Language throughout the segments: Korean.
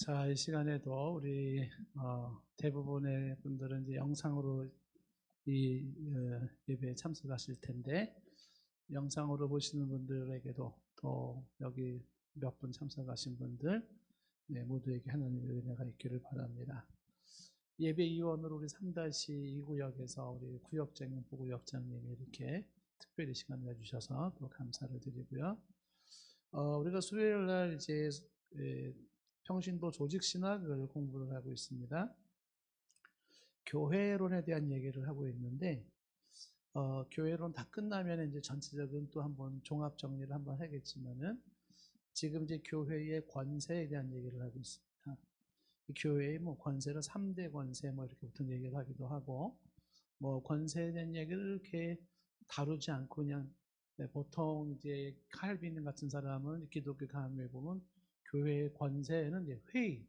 자, 이 시간에도 우리 대부분의 분들은 이제 영상으로 이 예배에 참석하실 텐데, 영상으로 보시는 분들에게도 또 여기 몇 분 참석하신 분들, 네, 모두에게 하나님의 은혜가 있기를 바랍니다. 예배위원으로 우리 3-2구역에서 우리 구역장님, 부구역장님이 이렇게 특별히 시간을 내주셔서 또 감사를 드리고요. 우리가 수요일 날 이제 평신도 조직신학을 공부를 하고 있습니다. 교회론에 대한 얘기를 하고 있는데, 교회론 다 끝나면 이제 전체적인 또 한번 종합 정리를 한번 하겠지만은, 지금 이제 교회의 권세에 대한 얘기를 하고 있습니다. 이 교회의 뭐 권세를 3대 권세 뭐 이렇게 보통 얘기를 하기도 하고, 뭐 권세에 대한 얘기를 이렇게 다루지 않고 그냥, 네, 보통 이제 칼빈 같은 사람은 기독교 강요에 보면 교회의 권세는 이제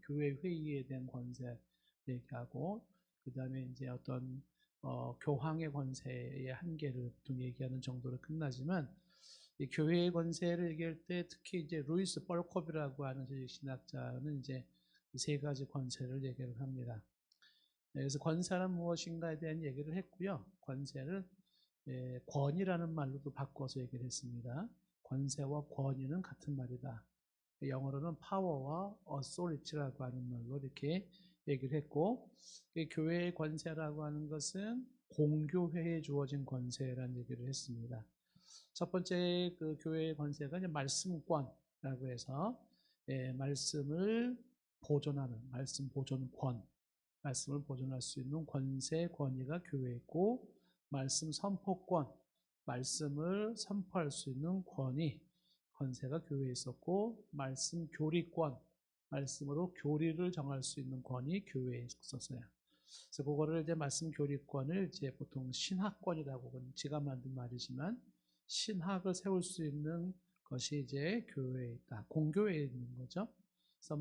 교회 회의에 대한 권세 얘기하고, 그 다음에 이제 어떤 교황의 권세의 한계를 보통 얘기하는 정도로 끝나지만, 이 교회의 권세를 얘기할 때 특히 이제 루이스 벌콥이라고 하는 신학자는 이제 세 가지 권세를 얘기를 합니다. 그래서 권세는 무엇인가에 대한 얘기를 했고요. 권세를 권위라는 말로도 바꿔서 얘기를 했습니다. 권세와 권위는 같은 말이다. 영어로는 파워와 authority라고 하는 말로 이렇게 얘기를 했고, 교회의 권세라고 하는 것은 공교회에 주어진 권세라는 얘기를 했습니다. 첫 번째 그 교회의 권세가 이제 말씀권이라고 해서, 말씀을 보존하는 말씀 보존권, 말씀을 보존할 수 있는 권세, 권위가 교회에 있고, 말씀 선포권, 말씀을 선포할 수 있는 권세가 교회에 있었고, 말씀 교리권, 말씀으로 교리를 정할 수 있는 권이 교회에 있었어요. 그래서 그거를 이제 말씀 교리권을 이제 보통 신학권이라고, 지가 만든 말이지만 신학을 세울 수 있는 것이 이제 교회에 있다, 공교회에 있는 거죠. 그래서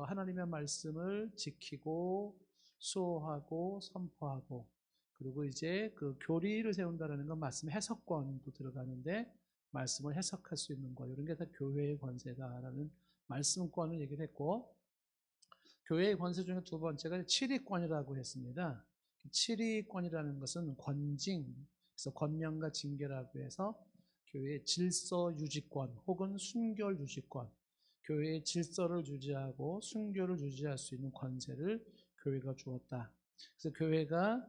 하나님의 말씀을 지키고 수호하고 선포하고, 그리고 이제 그 교리를 세운다는 건 말씀 해석권도 들어가는데, 말씀을 해석할 수 있는 것, 이런 게 다 교회의 권세다라는 말씀권을 얘기를 했고, 교회의 권세 중에 두 번째가 칠위권이라고 했습니다. 칠위권이라는 것은 그래서 권면과 징계라고 해서 교회의 질서 유지권 혹은 순결 유지권, 교회의 질서를 유지하고 순교를 유지할 수 있는 권세를 교회가 주었다. 그래서 교회가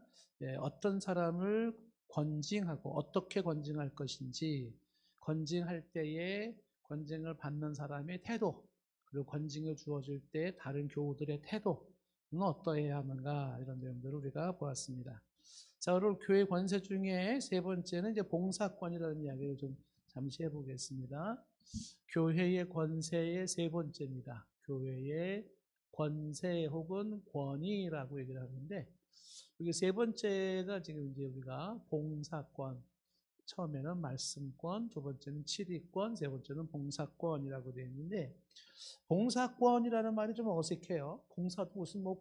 어떤 사람을 권징하고 어떻게 권징할 것인지, 권징할 때에 권징을 받는 사람의 태도, 그리고 권징을 주어질 때 다른 교우들의 태도는 어떠해야 하는가, 이런 내용들을 우리가 보았습니다. 자, 그리고 교회 권세 중에 세 번째는 이제 봉사권이라는 이야기를 좀 잠시 해보겠습니다. 교회의 권세의 세 번째입니다. 교회의 권세 혹은 권위라고 얘기를 하는데, 여기 세 번째가 지금 이제 우리가 봉사권, 처음에는 말씀권, 두 번째는 칠위권, 세 번째는 봉사권이라고 되어 있는데, 봉사권이라는 말이 좀 어색해요. 봉사도 무슨 뭐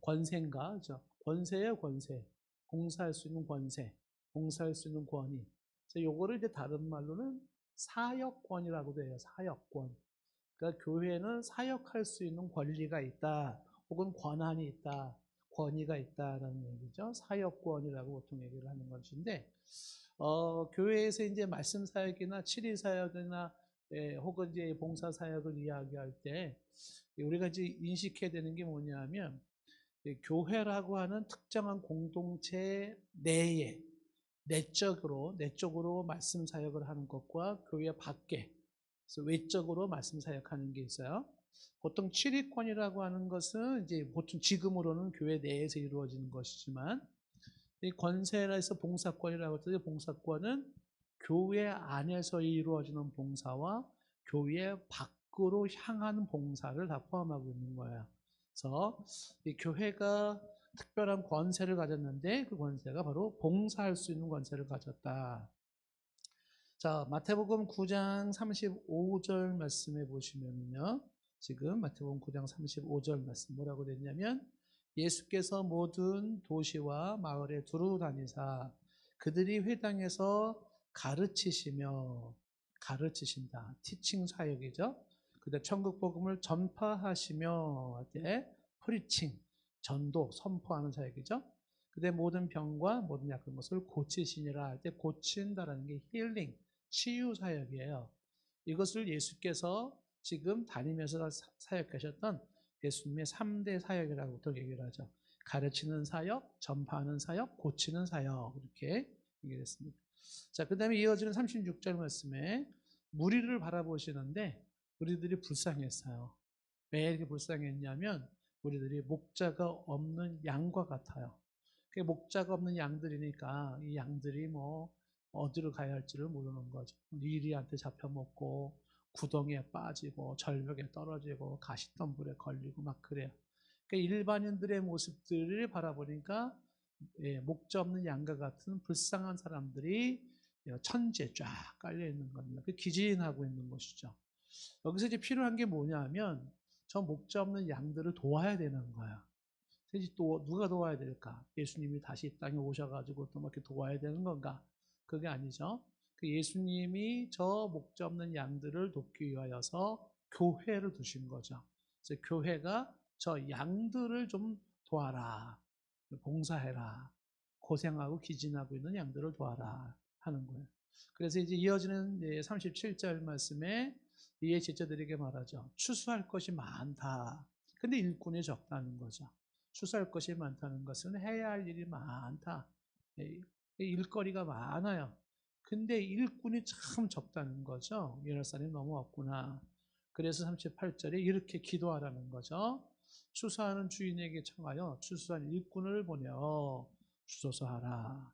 권세인가, 그죠? 권세예요, 권세. 봉사할 수 있는 권세, 봉사할 수 있는 권위. 그래서 요거를 이제 다른 말로는 사역권이라고도 해요. 사역권. 그러니까 교회는 사역할 수 있는 권리가 있다, 혹은 권한이 있다, 권위가 있다라는 얘기죠. 사역권이라고 보통 얘기를 하는 것인데, 교회에서 이제 말씀 사역이나 치리 사역이나 혹은 이제 봉사 사역을 이야기할 때 우리가 이제 인식해야 되는 게 뭐냐면, 교회라고 하는 특정한 공동체 내에 내적으로 말씀 사역을 하는 것과 교회 밖에, 그래서 외적으로 말씀 사역하는 게 있어요. 보통 칠위권이라고 하는 것은 이제 보통 지금으로는 교회 내에서 이루어지는 것이지만, 이 권세에서 봉사권이라고 할 때 봉사권은 교회 안에서 이루어지는 봉사와 교회 밖으로 향하는 봉사를 다 포함하고 있는 거예요. 그래서 이 교회가 특별한 권세를 가졌는데, 그 권세가 바로 봉사할 수 있는 권세를 가졌다. 자, 마태복음 9장 35절 말씀해 보시면요, 지금 마태복음 9장 35절 말씀 뭐라고 됐냐면, 예수께서 모든 도시와 마을에 두루 다니사 그들이 회당에서 가르치신다. 티칭 사역이죠. 그다음 천국 복음을 전파하시며 때 프리칭, 전도, 선포하는 사역이죠. 그다음 모든 병과 모든 약한 것을 고치시니라 할 때 고친다라는 게 힐링, 치유 사역이에요. 이것을 예수께서 지금 다니면서 사역하셨던 예수님의 3대 사역이라고 또 얘기를 하죠. 가르치는 사역, 전파하는 사역, 고치는 사역 이렇게 얘기를 했습니다. 자, 그 다음에 이어지는 36절 말씀에 무리를 바라보시는데 우리들이 불쌍했어요. 왜 이렇게 불쌍했냐면 우리들이 목자가 없는 양과 같아요. 목자가 없는 양들이니까 이 양들이 뭐 어디로 가야 할지를 모르는 거죠. 이리한테 잡혀먹고 구덩이에 빠지고 절벽에 떨어지고 가시덤불에 걸리고 막 그래요. 그러니까 일반인들의 모습들을 바라보니까 목자 없는 양과 같은 불쌍한 사람들이 천지에 쫙 깔려 있는 겁니다. 그 기진하고 있는 것이죠. 여기서 이제 필요한 게 뭐냐면 저 목자 없는 양들을 도와야 되는 거야. 그래서 또 누가 도와야 될까? 예수님이 다시 이 땅에 오셔가지고 또 이렇게 도와야 되는 건가? 그게 아니죠. 그 예수님이 저 목자 없는 양들을 돕기 위하여서 교회를 두신 거죠. 그래서 교회가 저 양들을 좀 도와라, 봉사해라, 고생하고 기진하고 있는 양들을 도와라 하는 거예요. 그래서 이제 이어지는 37절 말씀에 이에 제자들에게 말하죠. 추수할 것이 많다. 근데 일꾼이 적다는 거죠. 추수할 것이 많다는 것은 해야 할 일이 많다. 일거리가 많아요. 근데 일꾼이 참 적다는 거죠. 일할 사람이 너무 없구나. 그래서 38절에 이렇게 기도하라는 거죠. 추수하는 주인에게 청하여 추수한 일꾼을 보내어 주소서 하라.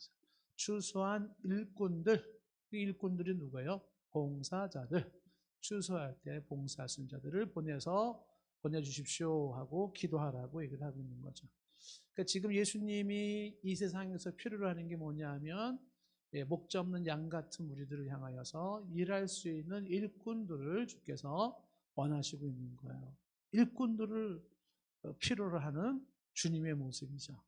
추수한 일꾼들, 그 일꾼들이 누구예요? 봉사자들. 추수할 때 봉사하신 자들을 보내주십시오 하고 기도하라고 얘기를 하고 있는 거죠. 그러니까 지금 예수님이 이 세상에서 필요로 하는 게 뭐냐면 목자 없는 양 같은 무리들을 향하여서 일할 수 있는 일꾼들을 주께서 원하시고 있는 거예요. 일꾼들을 필요로 하는 주님의 모습이죠.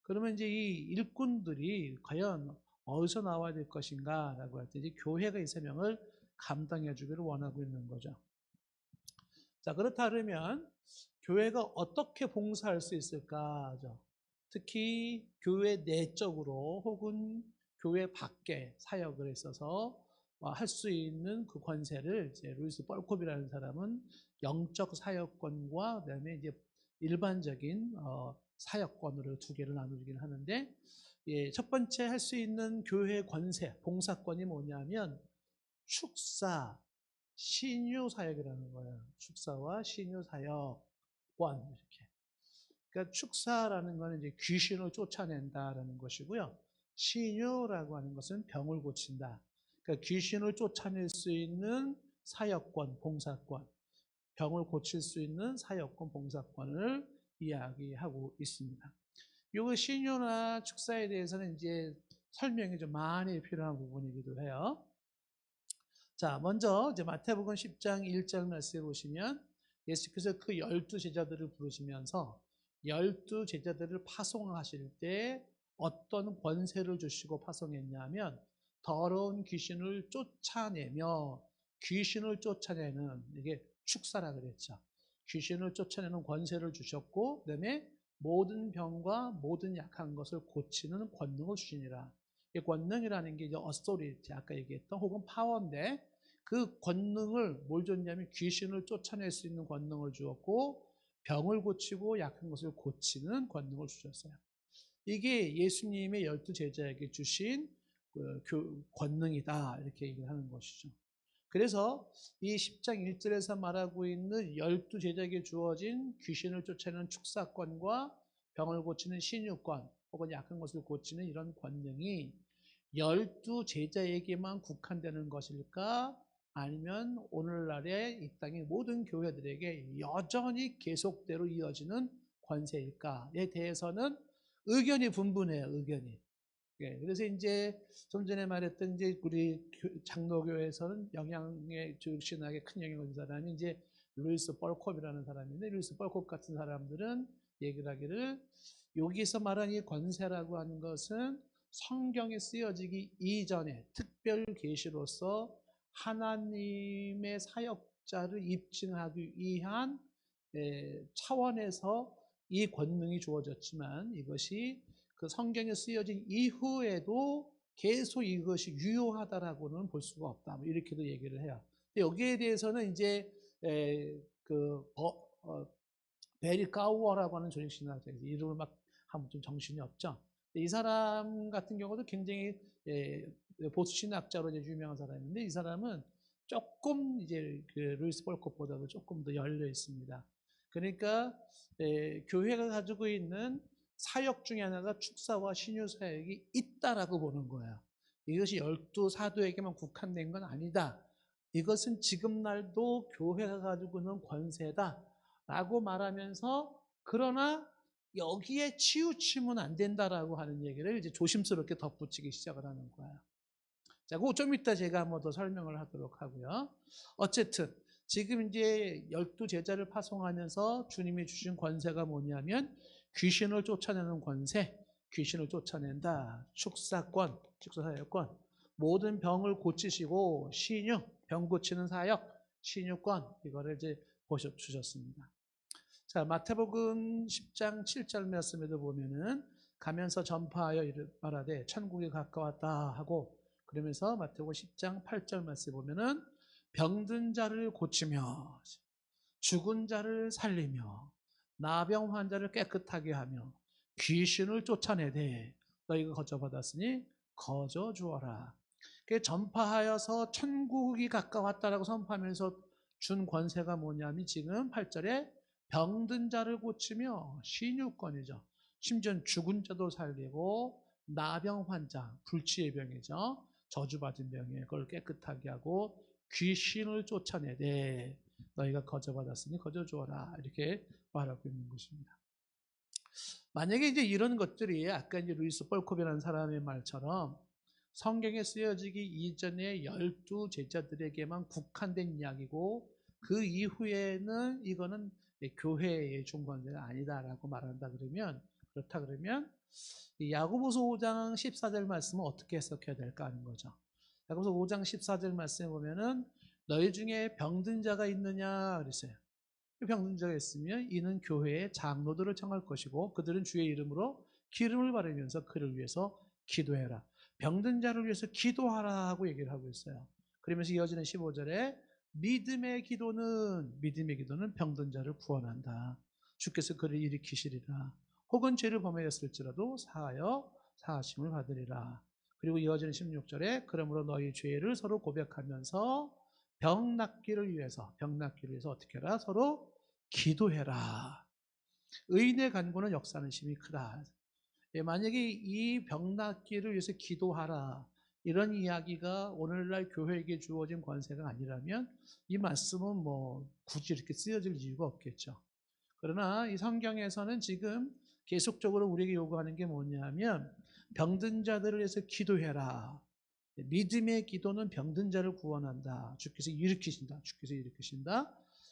그러면 이제 이 일꾼들이 과연 어디서 나와야 될 것인가 라고 할 때 이제 교회가 이 사명을 감당해 주기를 원하고 있는 거죠. 자, 그렇다 그러면 교회가 어떻게 봉사할 수 있을까? 특히 교회 내적으로 혹은 교회 밖에 사역을 있어서 할 수 있는 그 권세를 이제 루이스 뻘콥이라는 사람은 영적 사역권과 그다음에 이제 일반적인 사역권으로 두 개를 나누긴 하는데, 첫 번째 할 수 있는 교회 권세, 봉사권이 뭐냐면 축사, 신유 사역이라는 거예요. 축사와 신유 사역권 이렇게. 그러니까 축사라는 거는 이제 귀신을 쫓아낸다라는 것이고요. 신유라고 하는 것은 병을 고친다. 그러니까 귀신을 쫓아낼 수 있는 사역권, 봉사권, 병을 고칠 수 있는 사역권, 봉사권을 이야기하고 있습니다. 요 신유나 축사에 대해서는 이제 설명이 좀 많이 필요한 부분이기도 해요. 자, 먼저 이제 마태복음 10장 1절 말씀에 보시면 예수께서 그 12제자들을 부르시면서 12제자들을 파송하실 때 어떤 권세를 주시고 파송했냐면 더러운 귀신을 쫓아내며, 귀신을 쫓아내는, 이게 축사라 그랬죠. 귀신을 쫓아내는 권세를 주셨고, 그 다음에 모든 병과 모든 약한 것을 고치는 권능을 주시니라. 이 권능이라는 게 이제 authority, 아까 얘기했던 혹은 파워인데, 그 권능을 뭘 줬냐면 귀신을 쫓아낼 수 있는 권능을 주었고, 병을 고치고 약한 것을 고치는 권능을 주셨어요. 이게 예수님의 12제자에게 주신 권능이다, 이렇게 얘기를 하는 것이죠. 그래서 이 10장 1절에서 말하고 있는 12제자에게 주어진 귀신을 쫓아내는 축사권과 병을 고치는 신유권 혹은 약한 것을 고치는 이런 권능이 12제자에게만 국한되는 것일까? 아니면 오늘날의 이 땅의 모든 교회들에게 여전히 계속대로 이어지는 권세일까에 대해서는 의견이 분분해요, 의견이. 그래서 이제 좀 전에 말했던 이제 우리 장로교에서는 영향에 즉신하게 큰 영향을 준 사람이 이제 루이스 뻘콥이라는 사람인데, 루이스 뻘콥 같은 사람들은 얘기를 하기를 여기서 말한 이 권세라고 하는 것은 성경에 쓰여지기 이전에 특별 계시로서 하나님의 사역 학자를 입증하기 위한 차원에서 이 권능이 주어졌지만 이것이 그 성경에 쓰여진 이후에도 계속 이것이 유효하다라고는 볼 수가 없다. 뭐 이렇게도 얘기를 해요. 여기에 대해서는 이제 베리 가우어라고 하는 조직신학자, 이름을 막 하면 좀 정신이 없죠. 이 사람 같은 경우도 굉장히 보수신학자로 이제 유명한 사람인데, 이 사람은 조금 이제 그 루이스 볼컵보다도 조금 더 열려 있습니다. 그러니까 교회가 가지고 있는 사역 중에 하나가 축사와 신유 사역이 있다라고 보는 거예요. 이것이 12사도에게만 국한된 건 아니다. 이것은 지금 날도 교회가 가지고 있는 권세다 라고 말하면서, 그러나 여기에 치우치면 안 된다라고 하는 얘기를 이제 조심스럽게 덧붙이기 시작을 하는 거예요. 자, 그거 좀 이따 제가 한번 더 설명을 하도록 하고요. 어쨌든 지금 이제 12제자를 파송하면서 주님이 주신 권세가 뭐냐면 귀신을 쫓아내는 권세, 귀신을 쫓아낸다. 축사권, 축사사역권, 모든 병을 고치시고 신유, 병 고치는 사역, 신유권, 이거를 이제 주셨습니다. 자, 마태복음 10장 7절 말씀에도 보면은 가면서 전파하여 말하되 천국이 가까웠다 하고, 그러면서 마태복음 10장 8절 말씀에 보면은 병든 자를 고치며 죽은 자를 살리며 나병 환자를 깨끗하게 하며 귀신을 쫓아내되 너희가 거저 받았으니 거저 주어라. 전파하여서 천국이 가까웠다라고 선포하면서 준 권세가 뭐냐면 지금 8절에 병든 자를 고치며 신유권이죠. 심지어 죽은 자도 살리고 나병 환자, 불치의 병이죠. 저주받은 병에 그걸 깨끗하게 하고 귀신을 쫓아내되 너희가 거저 받았으니 거저 주어라. 이렇게 말하고 있는 것입니다. 만약에 이제 이런 것들이 아까 이제 루이스 볼컵이라는 사람의 말처럼 성경에 쓰여지기 이전에 12제자들에게만 국한된 이야기고 그 이후에는 이거는 교회의 중권세가 아니다라고 말한다 그러면, 그렇다 그러면 야고보서 5장 14절 말씀은 어떻게 해석해야 될까 하는 거죠. 야고보서 5장 14절 말씀에 보면은 너희 중에 병든 자가 있느냐 그랬어요. 병든 자가 있으면 이는 교회의 장로들을 청할 것이고 그들은 주의 이름으로 기름을 바르면서 그를 위해서 기도해라. 병든 자를 위해서 기도하라 하고 얘기를 하고 있어요. 그러면서 이어지는 15절에 믿음의 기도는 병든 자를 구원한다. 주께서 그를 일으키시리라. 혹은 죄를 범하였을지라도 사하심을 받으리라. 그리고 이어지는 16절에 그러므로 너희 죄를 서로 고백하면서 병 낫기를 위해서 어떻게 해라? 서로 기도해라. 의인의 간구는 역사하는 힘이 크다. 만약에 이 병 낫기를 위해서 기도하라, 이런 이야기가 오늘날 교회에게 주어진 권세가 아니라면 이 말씀은 뭐 굳이 이렇게 쓰여질 이유가 없겠죠. 그러나 이 성경에서는 지금 계속적으로 우리에게 요구하는 게 뭐냐면 병든 자들을 위해서 기도해라. 믿음의 기도는 병든 자를 구원한다. 주께서 일으키신다.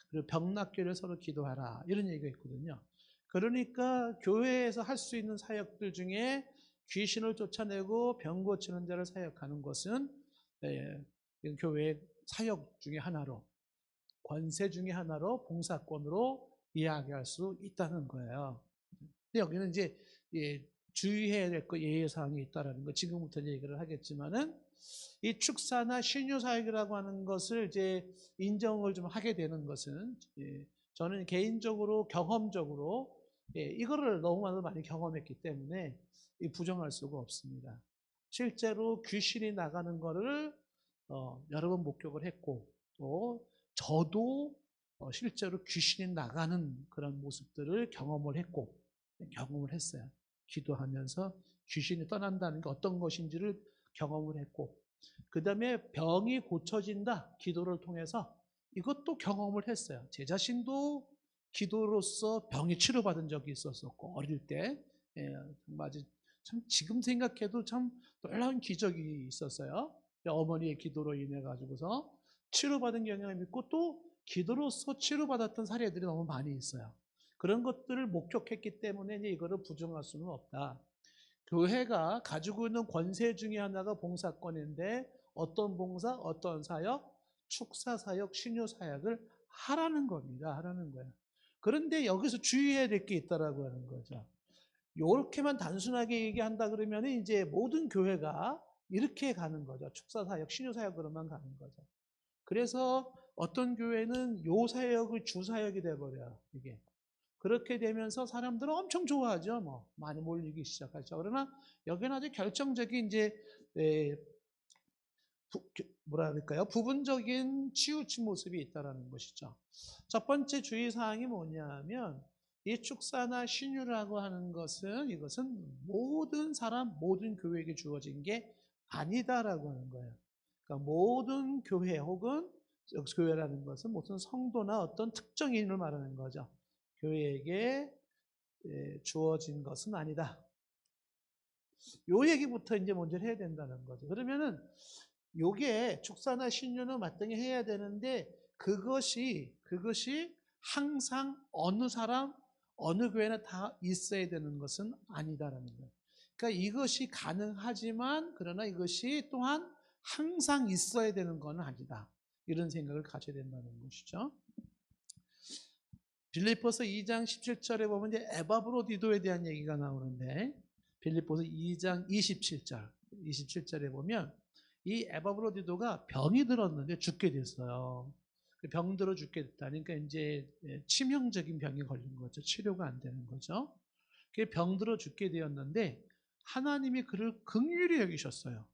그리고 병 낫기를 서로 기도하라. 이런 얘기가 있거든요. 그러니까 교회에서 할 수 있는 사역들 중에 귀신을 쫓아내고 병 고치는 자를 사역하는 것은 교회의 사역 중에 하나로, 권세 중에 하나로, 봉사권으로 이야기할 수 있다는 거예요. 근데 여기는 이제 주의해야 될 거, 예외사항이 있다는 거 지금부터 얘기를 하겠지만은, 이 축사나 신유 사역이라고 하는 것을 이제 인정을 좀 하게 되는 것은 저는 개인적으로 경험적으로 이거를 너무 많이 경험했기 때문에 부정할 수가 없습니다. 실제로 귀신이 나가는 거를 여러 번 목격을 했고, 또 저도 실제로 귀신이 나가는 그런 모습들을 경험을 했어요. 기도하면서 귀신이 떠난다는 게 어떤 것인지를 경험을 했고, 그 다음에 병이 고쳐진다, 기도를 통해서, 이것도 경험을 했어요. 제 자신도 기도로서 병이 치료받은 적이 있었고, 어릴 때. 정말 참 지금 생각해도 참 놀라운 기적이 있었어요. 어머니의 기도로 인해 가지고서 치료받은 경험이 있고, 또 기도로서 치료받았던 사례들이 너무 많이 있어요. 그런 것들을 목격했기 때문에 이거를 부정할 수는 없다. 교회가 가지고 있는 권세 중에 하나가 봉사권인데, 어떤 봉사, 어떤 사역? 축사사역, 신유사역을 하라는 겁니다. 하라는 거예요. 그런데 여기서 주의해야 될 게 있다라고 하는 거죠. 이렇게만 단순하게 얘기한다 그러면 이제 모든 교회가 이렇게 가는 거죠. 축사사역, 신유사역으로만 가는 거죠. 그래서 어떤 교회는 요 사역이 주사역이 돼버려요. 이게. 그렇게 되면서 사람들은 엄청 좋아하죠. 뭐 많이 몰리기 시작하죠. 그러나 여기는 아주 결정적인 이제 뭐라 그럴까요? 부분적인 치우친 모습이 있다라는 것이죠. 첫 번째 주의 사항이 뭐냐면 이 축사나 신유라고 하는 것은 이것은 모든 사람, 모든 교회에게 주어진 게 아니다라고 하는 거예요. 그러니까 모든 교회 혹은 교회라는 것은 무슨 성도나 어떤 특정인을 말하는 거죠. 교회에게 주어진 것은 아니다. 요 얘기부터 이제 먼저 해야 된다는 거죠. 그러면은 요게 축사나 신유는 마땅히 해야 되는데 그것이 항상 어느 사람, 어느 교회나 다 있어야 되는 것은 아니다라는 거예요. 그러니까 이것이 가능하지만 그러나 이것이 또한 항상 있어야 되는 건 아니다. 이런 생각을 가져야 된다는 것이죠. 빌립보서 2장 17절에 보면 이제 에바브로디도에 대한 얘기가 나오는데 빌립보서 2장 27절에 보면 이 에바브로디도가 병이 들었는데 죽게 됐어요. 병 들어 죽게 됐다. 그러니까 이제 치명적인 병이 걸린 거죠. 치료가 안 되는 거죠. 병 들어 죽게 되었는데 하나님이 그를 긍휼히 여기셨어요.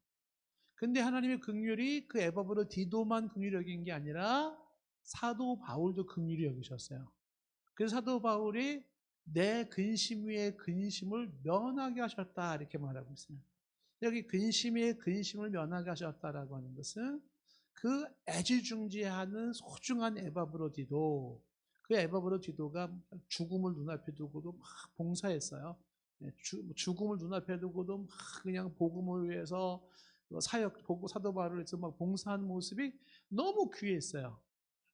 근데 하나님의 긍휼이 그 에바브로디도만 긍휼히 여긴 게 아니라 사도 바울도 긍휼히 여기셨어요. 그래서 사도 바울이 내 근심 위에 근심을 면하게 하셨다 이렇게 말하고 있어요. 여기 근심 위에 근심을 면하게 하셨다라고 하는 것은 그 애지중지하는 소중한 에바브로디도, 그 에바브로디도가 죽음을 눈앞에 두고도 막 봉사했어요. 죽음을 눈앞에 두고도 막 그냥 복음을 위해서 사역, 사도 바울을 위해서 막 봉사하는 모습이 너무 귀했어요.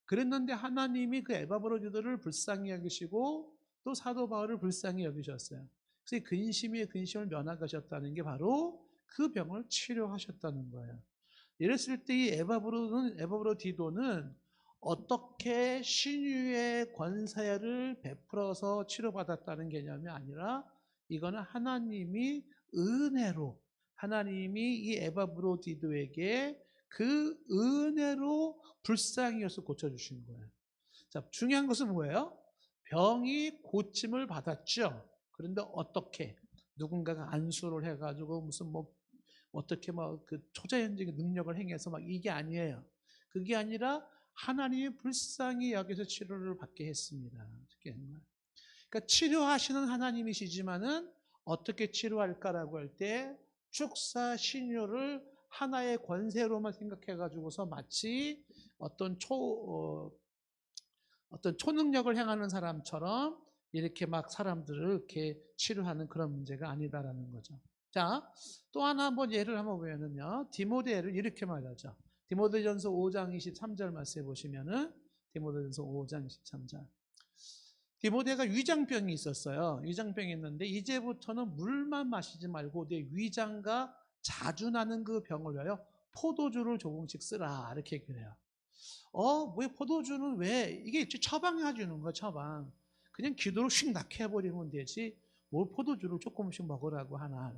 그랬는데 하나님이 그 에바브로디도를 불쌍히 여기시고 또 사도 바울을 불쌍히 여기셨어요. 그래서 근심에 근심을 면하셨다는 게 바로 그 병을 치료하셨다는 거예요. 이랬을 때 이 에바브로디도는 어떻게 신유의 권사를 베풀어서 치료받았다는 개념이 아니라 이거는 하나님이 은혜로, 하나님이 이 에바브로디도에게 그 은혜로 불쌍히 여서 고쳐주신 거예요. 자, 중요한 것은 뭐예요? 병이 고침을 받았죠. 그런데 어떻게? 누군가가 안수를 해가지고 무슨 뭐 어떻게 막 그 초자연적인 능력을 행해서 막 이게 아니에요. 그게 아니라 하나님이 불쌍히 여기서 치료를 받게 했습니다. 이렇게 한 거예요. 그러니까 치료하시는 하나님이시지만은 어떻게 치료할까라고 할 때 축사 신유를 하나의 권세로만 생각해가지고서 마치 어떤 어떤 초능력을 행하는 사람처럼 이렇게 막 사람들을 이렇게 치료하는 그런 문제가 아니다라는 거죠. 자, 또 하나 한번 예를 한번 보면은요, 디모데를 이렇게 말하죠. 디모데전서 5장 23절 말씀해 보시면은 디모데전서 5장 23절. 디모데가 위장병이 있었어요. 위장병이 있는데 이제부터는 물만 마시지 말고 내 위장과 자주 나는 그 병을 위하여 포도주를 조금씩 쓰라 이렇게 얘기를 해요. 왜 포도주는 왜 이게 처방해 주는 거야, 처방. 그냥 기도로 휙 낙해 버리면 되지. 뭘 포도주를 조금씩 먹으라고 하나.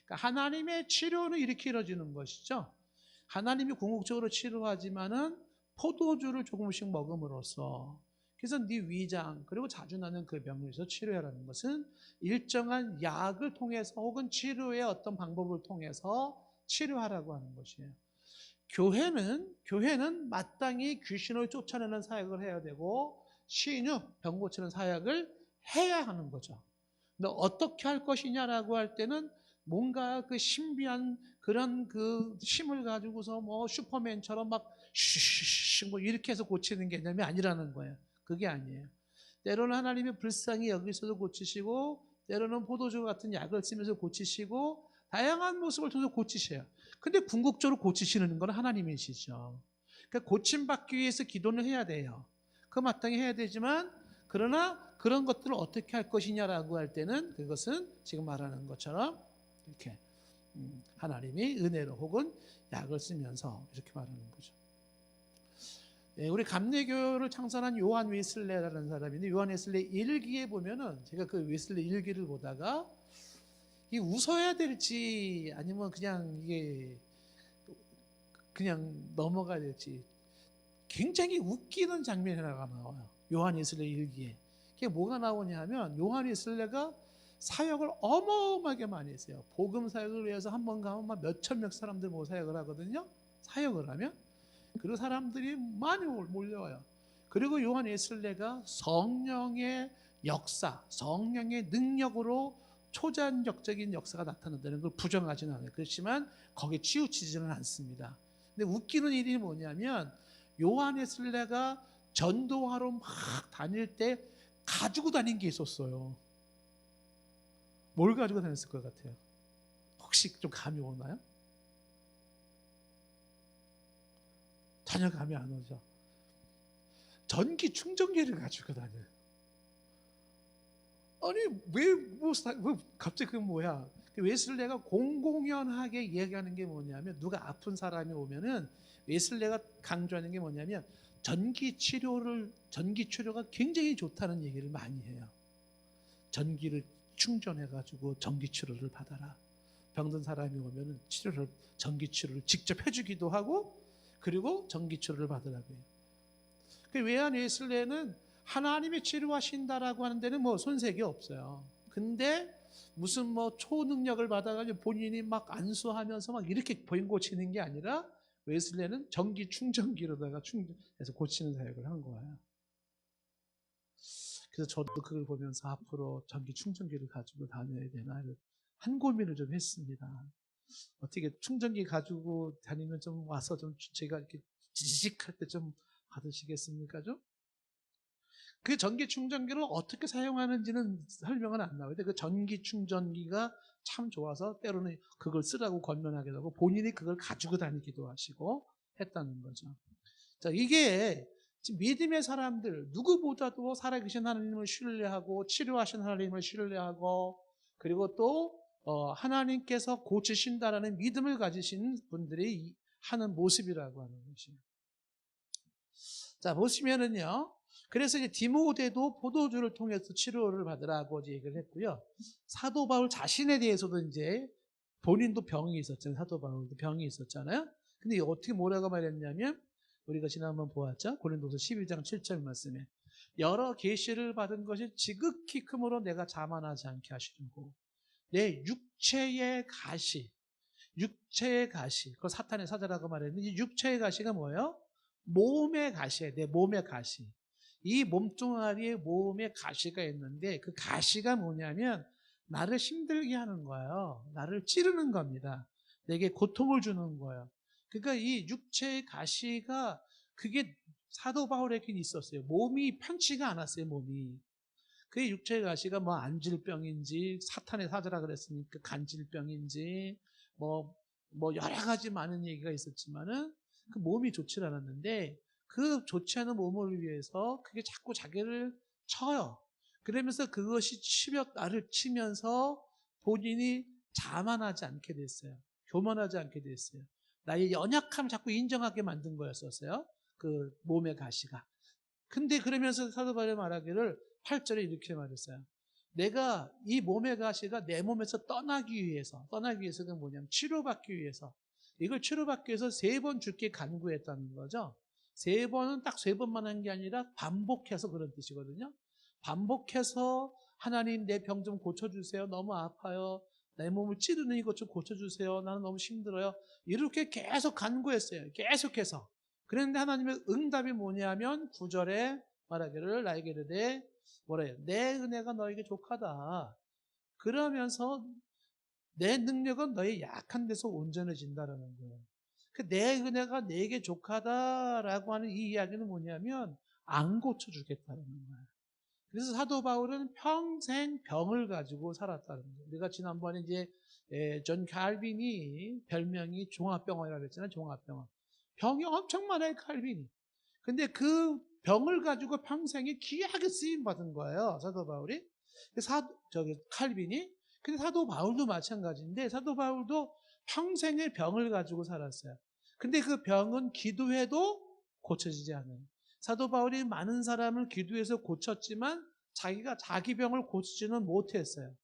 그러니까 하나님의 치료는 이렇게 이루어지는 것이죠. 하나님이 궁극적으로 치료하지만은 포도주를 조금씩 먹음으로써 그래서 네 위장 그리고 자주 나는 그 병에서 치료하라는 것은 일정한 약을 통해서 혹은 치료의 어떤 방법을 통해서 치료하라고 하는 것이에요. 교회는 마땅히 귀신을 쫓아내는 사역을 해야 되고 신유 병 고치는 사역을 해야 하는 거죠. 근데 어떻게 할 것이냐라고 할 때는 뭔가 그 신비한 그런 그 힘을 가지고서 뭐 슈퍼맨처럼 막 슈슈슈 뭐 이렇게 해서 고치는 개념이 아니라는 거예요. 그게 아니에요. 때로는 하나님이 불쌍히 여기서도 고치시고 때로는 포도주 같은 약을 쓰면서 고치시고 다양한 모습을 통해서 고치셔요. 근데 궁극적으로 고치시는 건 하나님이시죠. 그러니까 고침받기 위해서 기도는 해야 돼요. 그 마땅히 해야 되지만 그러나 그런 것들을 어떻게 할 것이냐라고 할 때는 그것은 지금 말하는 것처럼 이렇게 하나님이 은혜로 혹은 약을 쓰면서 이렇게 말하는 거죠. 우리 감리교를 창설한 요한 웨슬레라는 사람인데, 요한 웨슬레 일기에 보면은, 제가 그 웨슬레 일기를 보다가 이 웃어야 될지 아니면 그냥 이게 그냥 넘어가야 될지 굉장히 웃기는 장면이 하나가 나와요. 요한 웨슬레 일기에. 그게 뭐가 나오냐 하면, 요한 웨슬레가 사역을 어마어마하게 많이 했어요. 복음 사역을 위해서 한 번 가면 막 몇천 명 사람들 모여 사역을 하거든요. 사역을 하면. 그리고 사람들이 많이 몰려와요. 그리고 요한 웨슬레가 성령의 역사, 성령의 능력으로 초자연적인 역사가 나타난다는 걸 부정하지는 않아요. 그렇지만 거기에 치우치지는 않습니다. 근데 웃기는 일이 뭐냐면, 요한 웨슬레가 전도하러 막 다닐 때 가지고 다닌 게 있었어요. 뭘 가지고 다녔을 것 같아요? 혹시 좀 감이 오나요? 전혀 감이 안 오죠. 전기 충전기를 가지고 다녀요. 아니 왜 갑자기 그 뭐야? 웨슬레가 공공연하게 얘기하는 게 뭐냐면, 누가 아픈 사람이 오면은 웨슬레가 강조하는 게 뭐냐면, 전기 치료가 굉장히 좋다는 얘기를 많이 해요. 전기를 충전해 가지고 전기 치료를 받아라. 병든 사람이 오면은 전기 치료를 직접 해주기도 하고, 그리고 전기 치료를 받으라고 해요. 그 외환 웨슬레는 하나님이 치료하신다라고 하는 데는 뭐 손색이 없어요. 근데 무슨 뭐 초능력을 받아가지고 본인이 막 안수하면서 막 이렇게 병 고치는 게 아니라, 웨슬레는 전기 충전기로다가 충전해서 고치는 사역을 한 거예요. 그래서 저도 그걸 보면서 앞으로 전기 충전기를 가지고 다녀야 되나 한 고민을 좀 했습니다. 어떻게 충전기 가지고 다니면 좀 와서 좀 제가 이렇게 지직할 때 좀 받으시겠습니까? 좀? 그 전기 충전기를 어떻게 사용하는지는 설명은 안 나와요. 근데 그 전기 충전기가 참 좋아서 때로는 그걸 쓰라고 권면하기도 하고, 본인이 그걸 가지고 다니기도 하시고 했다는 거죠. 자, 이게 지금 믿음의 사람들, 누구보다도 살아계신 하나님을 신뢰하고 치료하신 하나님을 신뢰하고, 그리고 또 하나님께서 고치신다라는 믿음을 가지신 분들이 하는 모습이라고 하는 것이에요. 자, 보시면은요. 그래서 이제 디모데도 포도주를 통해서 치료를 받으라고 얘기를 했고요. 사도 바울 자신에 대해서도 이제 본인도 병이 있었잖아요. 사도 바울도 병이 있었잖아요. 근데 어떻게 뭐라고 말했냐면, 우리가 지난번 보았죠. 고린도서 12장 7절 말씀에, 여러 계시를 받은 것이 지극히 크므로 내가 자만하지 않게 하시려고 내 육체의 가시, 그걸 사탄의 사자라고 말했는데, 이 육체의 가시가 뭐예요? 몸의 가시예요. 내 몸의 가시. 이 몸뚱아리에 몸에 가시가 있는데, 그 가시가 뭐냐면 나를 힘들게 하는 거예요. 나를 찌르는 겁니다. 내게 고통을 주는 거예요. 그러니까 이 육체의 가시가, 그게 사도 바울에게 있었어요. 몸이 편치가 않았어요. 몸이. 그 육체의 가시가 뭐 안질병인지, 사탄의 사자라 그랬으니까 간질병인지, 뭐 여러 가지 많은 얘기가 있었지만은 그 몸이 좋지 않았는데, 그 좋지 않은 몸을 위해서 그게 자꾸 자기를 쳐요. 그러면서 그것이 나를 치면서 본인이 자만하지 않게 됐어요. 교만하지 않게 됐어요. 나의 연약함을 자꾸 인정하게 만든 거였었어요. 그 몸의 가시가. 근데 그러면서 사도 바울이 말하기를 8절에 이렇게 말했어요. 내가 이 몸의 가시가 내 몸에서 떠나기 위해서가 뭐냐면 치료받기 위해서, 이걸 치료받기 위해서 3번 주께 간구했다는 거죠. 3번은 딱 3번만 한 게 아니라 반복해서 그런 뜻이거든요. 반복해서 하나님 내 병 좀 고쳐주세요. 너무 아파요. 내 몸을 찌르는 이것 좀 고쳐주세요. 나는 너무 힘들어요. 이렇게 계속 간구했어요. 계속해서. 그런데 하나님의 응답이 뭐냐면 9절에 말하기를 나에게 이르되 뭐래요? 내 은혜가 너에게 족하다. 그러면서 내 능력은 너의 약한 데서 온전해진다라는 거예요. 내 은혜가 내게 족하다라고 하는 이 이야기는 뭐냐면 안 고쳐주겠다는 거예요. 그래서 사도 바울은 평생 병을 가지고 살았다는 거예요. 우리가 지난번에 이제 존 칼빈이 별명이 종합병원이라고 했잖아요. 종합병원. 병이 엄청 많아요, 칼빈이. 근데 그 병을 가지고 평생에 귀하게 쓰임 받은 거예요, 사도 바울이. 칼빈이. 근데 사도 바울도 마찬가지인데, 사도 바울도 평생의 병을 가지고 살았어요. 근데 그 병은 기도해도 고쳐지지 않아요. 사도 바울이 많은 사람을 기도해서 고쳤지만 자기가 자기 병을 고치지는 못했어요.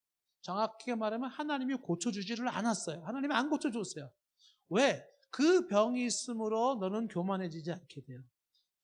정확하게 말하면 하나님이 고쳐주지를 않았어요. 하나님이 안 고쳐줬어요. 왜? 그 병이 있으므로 너는 교만해지지 않게 돼요.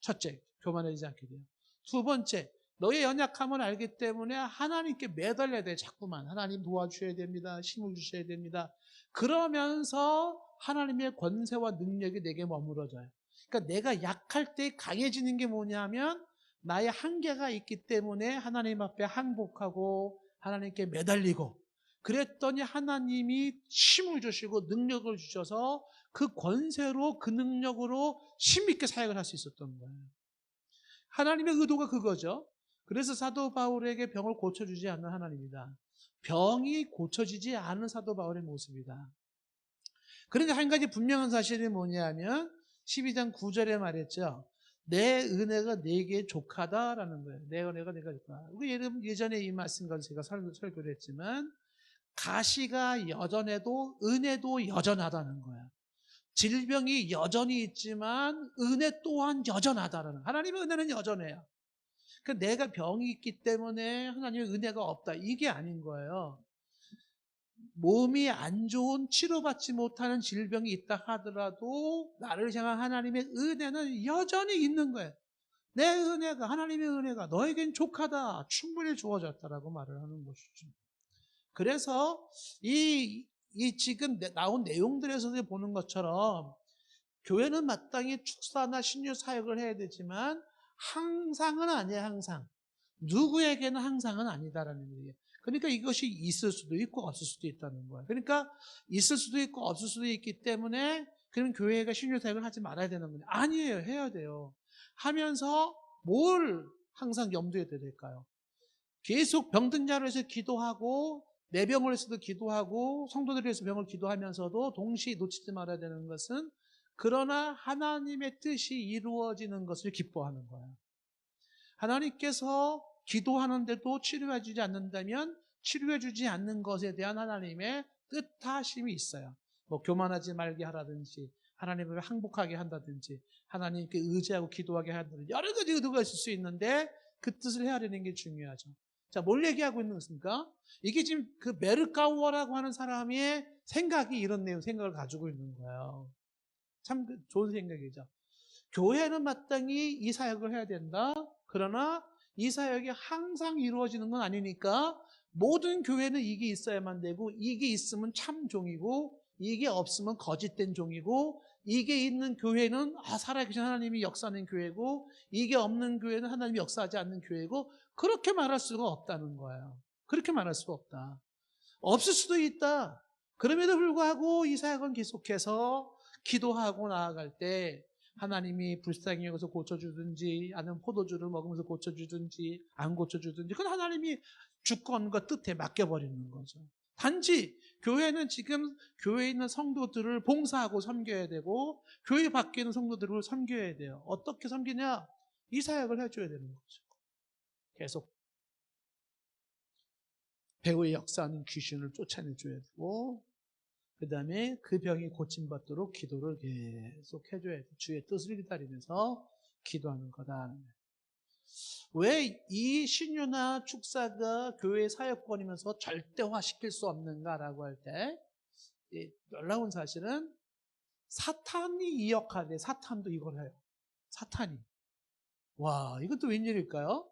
첫째, 교만해지지 않게 돼요. 두 번째, 너의 연약함을 알기 때문에 하나님께 매달려야 돼. 자꾸만 하나님 도와주셔야 됩니다. 힘을 주셔야 됩니다. 그러면서 하나님의 권세와 능력이 내게 머무러져요. 그러니까 내가 약할 때 강해지는 게 뭐냐면 나의 한계가 있기 때문에 하나님 앞에 항복하고 하나님께 매달리고, 그랬더니 하나님이 힘을 주시고 능력을 주셔서 그 권세로, 그 능력으로 힘있게 사역을 할 수 있었던 거예요. 하나님의 의도가 그거죠. 그래서 사도 바울에게 병을 고쳐주지 않는 하나님이다. 병이 고쳐지지 않은 사도 바울의 모습이다. 그런데 한 가지 분명한 사실이 뭐냐면 12장 9절에 말했죠. 내 은혜가 내게 족하다라는 거예요. 내 은혜가 내가 족하다. 예전에 이 말씀과 제가 설교를 했지만 가시가 여전해도 은혜도 여전하다는 거예요. 질병이 여전히 있지만 은혜 또한 여전하다라는, 하나님의 은혜는 여전해요. 그러니까 내가 병이 있기 때문에 하나님의 은혜가 없다, 이게 아닌 거예요. 몸이 안 좋은, 치료받지 못하는 질병이 있다 하더라도 나를 향한 하나님의 은혜는 여전히 있는 거예요. 내 은혜가, 하나님의 은혜가 너에겐 족하다, 충분히 주어졌다라고 말을 하는 것이죠. 그래서 이 지금 나온 내용들에서 보는 것처럼 교회는 마땅히 축사나 신유 사역을 해야 되지만 항상은 아니에요. 항상 누구에게는 항상은 아니다라는 얘기예요. 그러니까 이것이 있을 수도 있고 없을 수도 있다는 거예요. 그러니까 있을 수도 있고 없을 수도 있기 때문에 그럼 교회가 신유 사역을 하지 말아야 되는 거냐? 아니에요. 해야 돼요. 하면서 뭘 항상 염두에 둬야 될까요? 계속 병든 자를 위해서 기도하고 내 병을 위해서도 기도하고 성도들을 위해서 병을 기도하면서도 동시에 놓치지 말아야 되는 것은, 그러나 하나님의 뜻이 이루어지는 것을 기뻐하는 거예요. 하나님께서 기도하는데도 치료해 주지 않는다면 치료해 주지 않는 것에 대한 하나님의 뜻하심이 있어요. 뭐 교만하지 말게 하라든지, 하나님을 항복하게 한다든지, 하나님께 의지하고 기도하게 한다든지, 여러 가지 의도가 있을 수 있는데 그 뜻을 헤아리는 게 중요하죠. 자, 뭘 얘기하고 있는 것입니까? 이게 지금 그 메르카우어라고 하는 사람의 생각이 이런 생각을 가지고 있는 거예요. 참 좋은 생각이죠. 교회는 마땅히 이 사역을 해야 된다. 그러나 이 사역이 항상 이루어지는 건 아니니까 모든 교회는 이게 있어야만 되고, 이게 있으면 참 종이고, 이게 없으면 거짓된 종이고, 이게 있는 교회는 살아계신 하나님이 역사하는 교회고, 이게 없는 교회는 하나님이 역사하지 않는 교회고, 그렇게 말할 수가 없다는 거예요. 그렇게 말할 수가 없다. 없을 수도 있다. 그럼에도 불구하고 이 사역은 계속해서 기도하고 나아갈 때 하나님이 불쌍히 여기서 고쳐주든지, 아니면 포도주를 먹으면서 고쳐주든지 안 고쳐주든지, 그건 하나님이 주권과 뜻에 맡겨버리는 거죠. 단지 교회는 지금 교회에 있는 성도들을 봉사하고 섬겨야 되고, 교회 밖에 있는 성도들을 섬겨야 돼요. 어떻게 섬기냐? 이 사역을 해줘야 되는 거죠. 계속 배후에 역사하는 귀신을 쫓아내줘야 되고, 그 다음에 그 병이 고침받도록 기도를 계속 해줘야 돼. 주의 뜻을 기다리면서 기도하는 거다. 왜 이 신유나 축사가 교회 사역권이면서 절대화시킬 수 없는가라고 할 때, 놀라운 사실은 사탄이 이 역할에, 사탄도 이걸 해요. 사탄이. 와, 이것도 웬일일까요?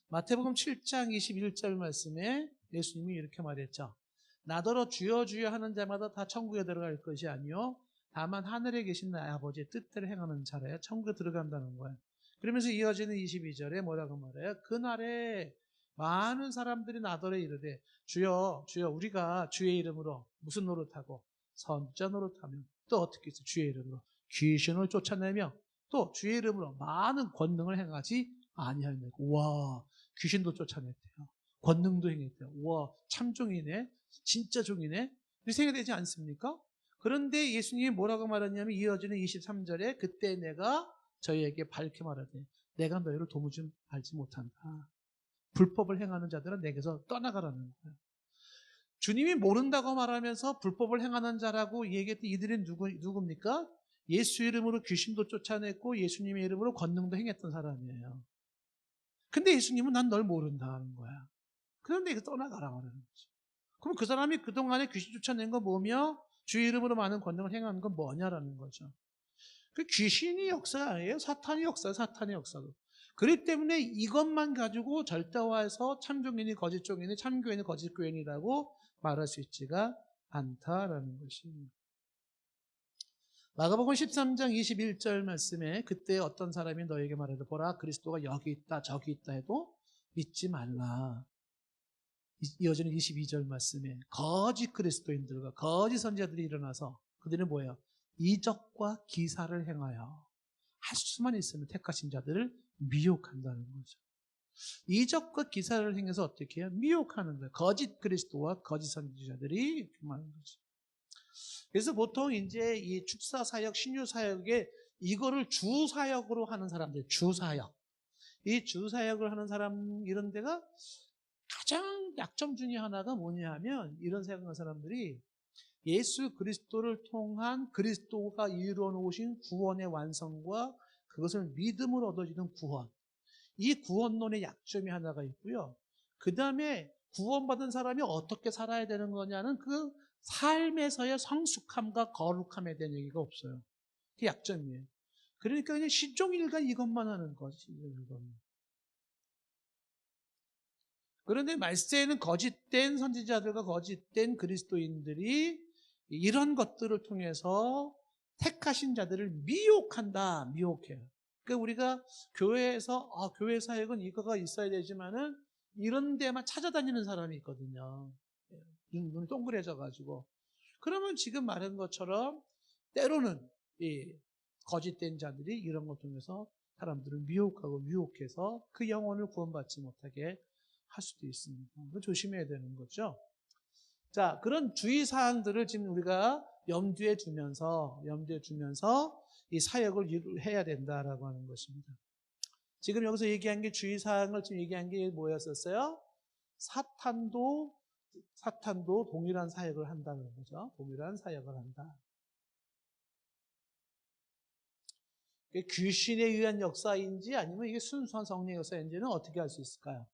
마태복음 7장 21절 말씀에 예수님이 이렇게 말했죠. 나더러 주여 주여 하는 자마다 다 천국에 들어갈 것이 아니요 다만 하늘에 계신 나의 아버지의 뜻대로 행하는 자라야 천국에 들어간다는 거예요. 그러면서 이어지는 22절에 뭐라고 말해요? 그날에 많은 사람들이 나더러 이르되 주여 주여 우리가 주의 이름으로 무슨 노릇하고 선자 노릇하며 또 어떻게 해서 주의 이름으로 귀신을 쫓아내며 또 주의 이름으로 많은 권능을 행하지 아니하였느냐. 와, 귀신도 쫓아냈대요. 권능도 행했대요. 와, 참 종이네. 진짜 종이네. 이렇게 생각되지 않습니까? 그런데 예수님이 뭐라고 말했냐면 이어지는 23절에 그때 내가 저희에게 밝게 말하되 내가 너희를 도무지 알지 못한다. 불법을 행하는 자들은 내게서 떠나가라는 거예요. 주님이 모른다고 말하면서 불법을 행하는 자라고 얘기했던 이들은 누굽니까? 예수 이름으로 귀신도 쫓아냈고 예수님의 이름으로 권능도 행했던 사람이에요. 근데 예수님은 난 널 모른다 하는 거야. 그런데 이거 떠나가라 하는 거죠. 그럼 그 사람이 그동안에 귀신 쫓아낸 거 뭐며 주 이름으로 많은 권능을 행하는 건 뭐냐라는 거죠. 그 귀신이 역사 아니에요. 사탄이 역사예요. 사탄의 역사도. 그렇기 때문에 이것만 가지고 절대화해서 참종인이 거짓 종인이 참교인이 거짓 교인이라고 말할 수 있지가 않다라는 것입니다. 마가복음 13장 21절 말씀에 그때 어떤 사람이 너에게 말하되 보라 그리스도가 여기 있다 저기 있다 해도 믿지 말라. 이어지는 22절 말씀에 거짓 그리스도인들과 거짓 선지자들이 일어나서 그들은 뭐예요? 이적과 기사를 행하여 할 수만 있으면 택하신 자들을 미혹한다는 거죠. 이적과 기사를 행해서 어떻게 해요? 미혹하는 거예요. 거짓 그리스도와 거짓 선지자들이 이렇게 말하는 거죠. 그래서 보통 이제 이 축사 사역, 신유 사역에 이거를 주 사역으로 하는 사람들, 주 사역. 이 주 사역을 하는 사람 이런 데가 가장 약점 중에 하나가 뭐냐 하면 이런 생각하는 사람들이 예수 그리스도를 통한 그리스도가 이루어 놓으신 구원의 완성과 그것을 믿음으로 얻어지는 구원. 이 구원론의 약점이 하나가 있고요. 그 다음에 구원받은 사람이 어떻게 살아야 되는 거냐는 그 삶에서의 성숙함과 거룩함에 대한 얘기가 없어요. 그게 약점이에요. 그러니까 그냥 시종일관 이것만 하는 거지. 그런데 말세에는 거짓된 선지자들과 거짓된 그리스도인들이 이런 것들을 통해서 택하신 자들을 미혹한다, 미혹해요. 그러니까 우리가 교회에서 교회 사역은 이거가 있어야 되지만은 이런 데만 찾아다니는 사람이 있거든요. 눈이 동그래져 가지고. 그러면 지금 말한 것처럼 때로는 이 거짓된 자들이 이런 것 통해서 사람들을 미혹하고 유혹해서 그 영혼을 구원받지 못하게 할 수도 있습니다. 조심해야 되는 거죠. 자, 그런 주의사항들을 지금 우리가 염두에 두면서 이 사역을 해야 된다라고 하는 것입니다. 지금 여기서 얘기한 게 주의사항을 지금 얘기한 게 뭐였었어요? 사탄도 동일한 사역을 한다는 거죠. 동일한 사역을 한다. 귀신에 의한 역사인지 아니면 이게 순수한 성령의 역사인지는 어떻게 알 수 있을까요?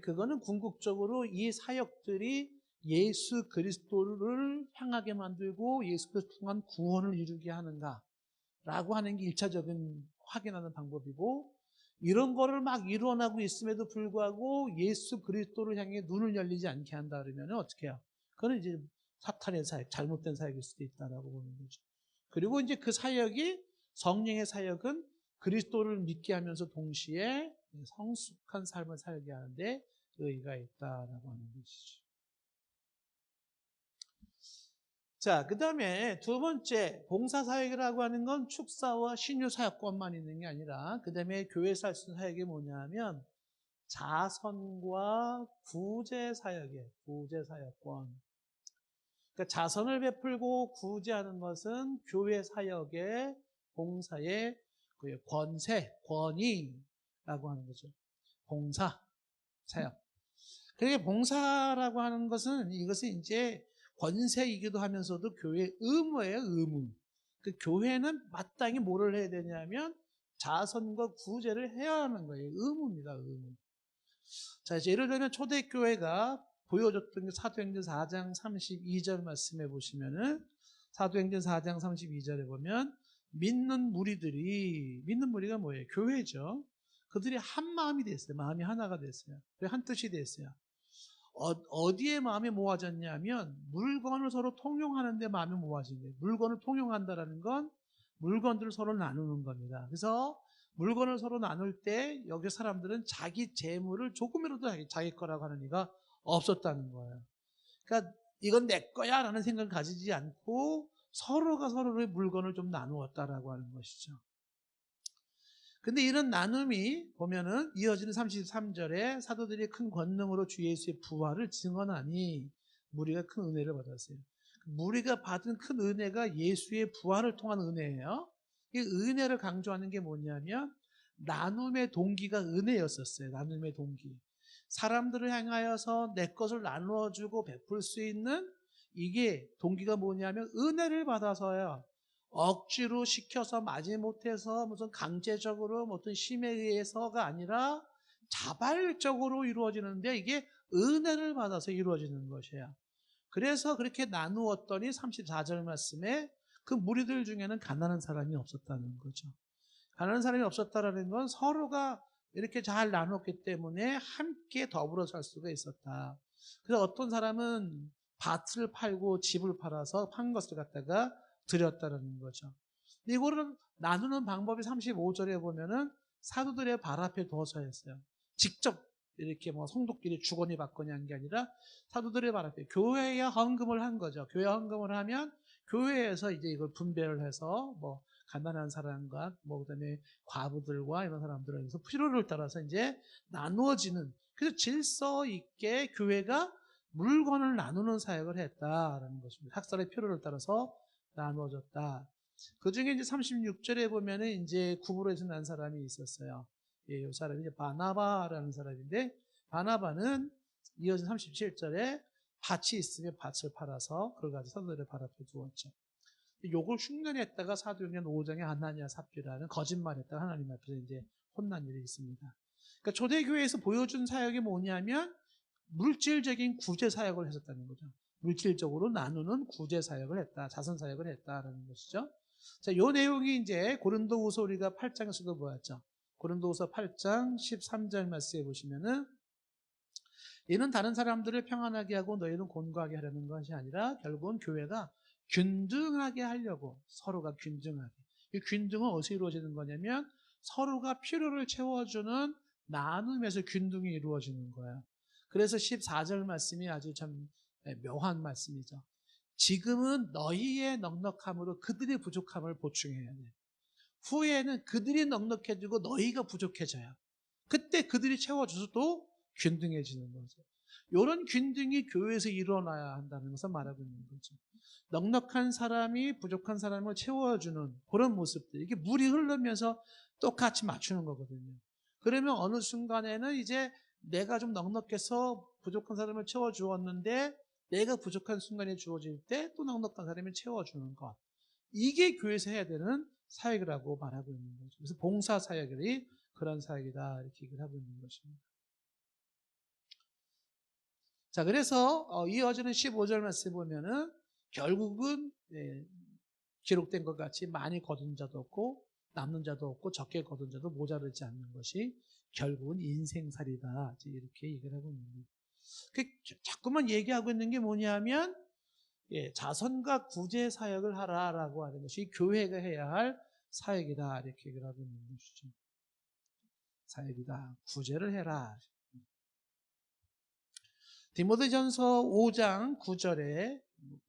그거는 궁극적으로 이 사역들이 예수 그리스도를 향하게 만들고 예수 그리스도를 통한 구원을 이루게 하는가라고 하는 게 1차적인 확인하는 방법이고, 이런 거를 막 일어나고 있음에도 불구하고 예수 그리스도를 향해 눈을 열리지 않게 한다 그러면 어떻게 해요? 그건 이제 사탄의 사역, 잘못된 사역일 수도 있다라고 보는 거죠. 그리고 이제 그 사역이 성령의 사역은 그리스도를 믿게 하면서 동시에 성숙한 삶을 살게 하는데 의의가 있다라고 하는 것이죠. 자, 그 다음에 두 번째, 봉사사역이라고 하는 건 축사와 신유사역권만 있는 게 아니라, 그 다음에 교회에서 할 수 있는 사역이 뭐냐 하면, 자선과 구제사역이에요. 구제사역권. 그러니까 자선을 베풀고 구제하는 것은 교회 사역의 봉사의 권위라고 하는 거죠. 봉사, 사역. 그러니까 봉사라고 하는 것은 이것이 이제 권세이기도 하면서도 교회의 의무예요, 의무. 그 교회는 마땅히 뭐를 해야 되냐면 자선과 구제를 해야 하는 거예요. 의무입니다, 의무. 자, 이제 예를 들면 초대교회가 보여줬던 게 사도행전 4장 32절 말씀해 보시면은, 사도행전 4장 32절에 보면 믿는 무리가 뭐예요? 교회죠. 그들이 한 마음이 됐어요. 마음이 하나가 됐어요. 한 뜻이 됐어요. 어디에 마음이 모아졌냐면 물건을 서로 통용하는데 마음이 모아진 거예요. 물건을 통용한다라는 건 물건들을 서로 나누는 겁니다. 그래서 물건을 서로 나눌 때 여기 사람들은 자기 재물을 조금이라도 자기 거라고 하는 이가 없었다는 거예요. 그러니까 이건 내 거야 라는 생각을 가지지 않고 서로가 서로의 물건을 좀 나누었다라고 하는 것이죠. 근데 이런 나눔이 보면은 이어지는 33절에 사도들이 큰 권능으로 주 예수의 부활을 증언하니 무리가 큰 은혜를 받았어요. 무리가 받은 큰 은혜가 예수의 부활을 통한 은혜예요. 이 은혜를 강조하는 게 뭐냐면 나눔의 동기가 은혜였었어요. 나눔의 동기. 사람들을 향하여서 내 것을 나누어주고 베풀 수 있는 이게 동기가 뭐냐면 은혜를 받아서요. 억지로 시켜서 마지못해서 무슨 강제적으로 어떤 힘에 의해서가 아니라 자발적으로 이루어지는데 이게 은혜를 받아서 이루어지는 것이에요. 그래서 그렇게 나누었더니 34절 말씀에 그 무리들 중에는 가난한 사람이 없었다는 거죠. 가난한 사람이 없었다라는 건 서로가 이렇게 잘 나눴기 때문에 함께 더불어 살 수가 있었다. 그래서 어떤 사람은 밭을 팔고 집을 팔아서 판 것을 갖다가 드렸다는 거죠. 이거를 나누는 방법이 35절에 보면은 사도들의 발 앞에 두어서 했어요. 직접 이렇게 뭐 성도끼리 주거니 받거니 한 게 아니라 사도들의 발 앞에 교회에 헌금을 한 거죠. 교회 헌금을 하면 교회에서 이제 이걸 분배를 해서 뭐 가난한 사람과 뭐 그다음에 과부들과 이런 사람들을 위해서 필요를 따라서 이제 나누어지는, 그래서 질서 있게 교회가 물건을 나누는 사역을 했다라는 것입니다. 학살의 필요를 따라서 나누어졌다. 그 중에 이제 36절에 보면은 이제 구브로에서 난 사람이 있었어요. 예, 이 사람이 이제 바나바라는 사람인데, 바나바는 이어진 37절에 밭이 있으면 밭을 팔아서 그걸 가지고 사도들의 발 앞에 두었죠. 요걸 흉내냈다가 사도행전 5장에 하나니아 삽비라는 거짓말했다가 하나님 앞에서 이제 혼난 일이 있습니다. 그러니까 초대교회에서 보여준 사역이 뭐냐면 물질적인 구제 사역을 했었다는 거죠. 물질적으로 나누는 구제 사역을 했다, 자선 사역을 했다라는 것이죠. 자, 요 내용이 이제 고린도후서 우리가 8장에서도 보았죠. 고린도후서 8장 13절 말씀에 보시면은 이는 다른 사람들을 평안하게 하고 너희는 곤고하게 하려는 것이 아니라 결국은 교회가 균등하게 하려고, 서로가 균등하게. 이 균등은 어디서 이루어지는 거냐면 서로가 필요를 채워주는 나눔에서 균등이 이루어지는 거예요. 그래서 14절 말씀이 아주 참 묘한 말씀이죠. 지금은 너희의 넉넉함으로 그들의 부족함을 보충해야 돼. 후에는 그들이 넉넉해지고 너희가 부족해져요. 그때 그들이 채워줘서 또 균등해지는 거죠. 이런 균등이 교회에서 일어나야 한다는 것을 말하고 있는 거죠. 넉넉한 사람이 부족한 사람을 채워주는 그런 모습들, 이게 물이 흐르면서 똑같이 맞추는 거거든요. 그러면 어느 순간에는 이제 내가 좀 넉넉해서 부족한 사람을 채워주었는데 내가 부족한 순간에 주어질 때 또 넉넉한 사람을 채워주는 것, 이게 교회에서 해야 되는 사역이라고 말하고 있는 거죠. 그래서 봉사 사역이 그런 사역이다, 이렇게 얘기를 하고 있는 것입니다. 자, 그래서 이어지는 15절 말씀 보면은 결국은 기록된 것 같이 많이 거둔 자도 없고 남는 자도 없고 적게 거둔 자도 모자르지 않는 것이 결국은 인생살이다, 이렇게 얘기를 하고 있는 거예요. 자꾸만 얘기하고 있는 게 뭐냐면 자선과 구제 사역을 하라라고 하는 것이 교회가 해야 할 사역이다, 이렇게 얘기를 하고 있는 것이죠. 사역이다, 구제를 해라. 디모데전서 5장 9절에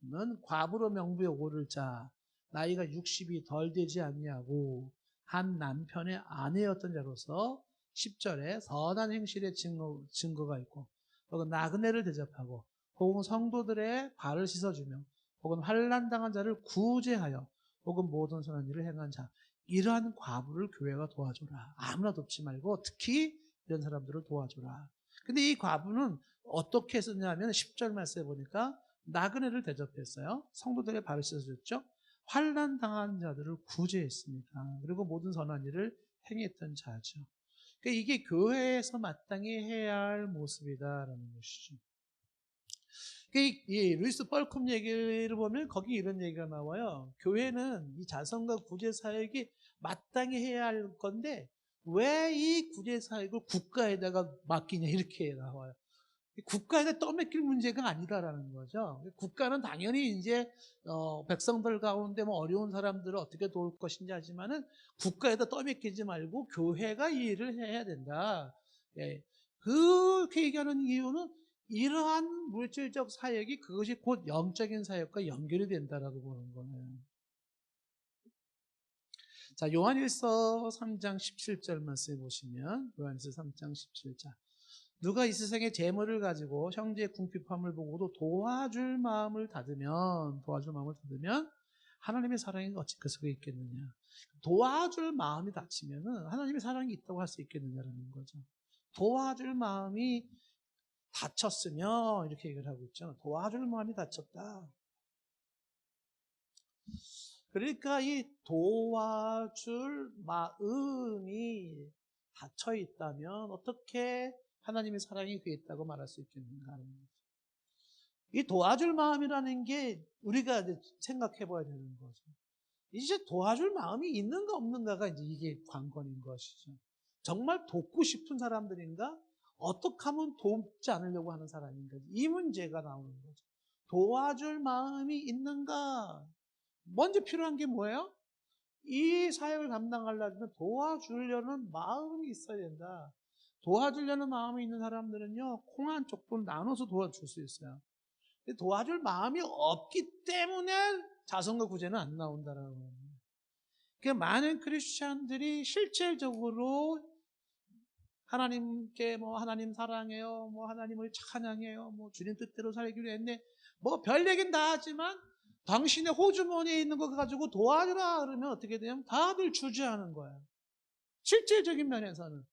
는 과부로 명부에 오를 자, 나이가 60이 덜 되지 않냐고 한 남편의 아내였던 자로서 10절에 선한 행실의 증거가 있고 혹은 나그네를 대접하고 혹은 성도들의 발을 씻어주며 혹은 환난 당한 자를 구제하여 혹은 모든 선한 일을 행한 자, 이러한 과부를 교회가 도와줘라. 아무나 돕지 말고 특히 이런 사람들을 도와줘라. 근데 이 과부는 어떻게 했었냐면 10절 말씀에 보니까 나그네를 대접했어요. 성도들의 발을 씻어줬죠. 환난 당한 자들을 구제했습니다. 그리고 모든 선한 일을 행했던 자죠. 그러니까 이게 교회에서 마땅히 해야 할 모습이다라는 것이죠. 이 루이스 뻘콤 얘기를 보면 거기 이런 얘기가 나와요. 교회는 이 자선과 구제 사역이 마땅히 해야 할 건데 왜 이 구제 사역을 국가에다가 맡기냐, 이렇게 나와요. 국가에다 떠맡길 문제가 아니다라는 거죠. 국가는 당연히 이제 백성들 가운데 뭐 어려운 사람들을 어떻게 도울 것인지 하지만은 국가에다 떠맡기지 말고 교회가 이 일을 해야 된다. 예. 그렇게 얘기하는 이유는 이러한 물질적 사역이 그것이 곧 영적인 사역과 연결이 된다라고 보는 거예요. 자, 요한일서 3장 17절 말씀 보시면, 요한일서 3장 17절. 누가 이 세상에 재물을 가지고 형제의 궁핍함을 보고도 도와줄 마음을 닫으면 하나님의 사랑이 어찌 그 속에 있겠느냐. 도와줄 마음이 닫히면은 하나님의 사랑이 있다고 할 수 있겠느냐라는 거죠. 도와줄 마음이 닫혔으면, 이렇게 얘기를 하고 있죠. 도와줄 마음이 닫혔다. 그러니까 이 도와줄 마음이 닫혀 있다면 어떻게 하나님의 사랑이 그에 있다고 말할 수 있겠는가 하는 거죠. 이 도와줄 마음이라는 게 우리가 이제 생각해 봐야 되는 거죠. 이제 도와줄 마음이 있는가 없는가가 이제 이게 관건인 것이죠. 정말 돕고 싶은 사람들인가? 어떻게 하면 돕지 않으려고 하는 사람인가? 이 문제가 나오는 거죠. 도와줄 마음이 있는가? 먼저 필요한 게 뭐예요? 이 사역을 감당하려면 도와주려는 마음이 있어야 된다. 도와주려는 마음이 있는 사람들은요, 콩 한 쪽도 나눠서 도와줄 수 있어요. 도와줄 마음이 없기 때문에 자선과 구제는 안 나온다라는 거예요. 그러니까 많은 크리스찬들이 실질적으로 하나님께 뭐 하나님 사랑해요, 뭐 하나님을 찬양해요, 뭐 주님 뜻대로 살기로 했네, 뭐 별 얘기는 다 하지만 당신의 호주머니에 있는 거 가지고 도와주라 그러면 어떻게 되냐면 다들 주저하는 거예요. 실질적인 면에서는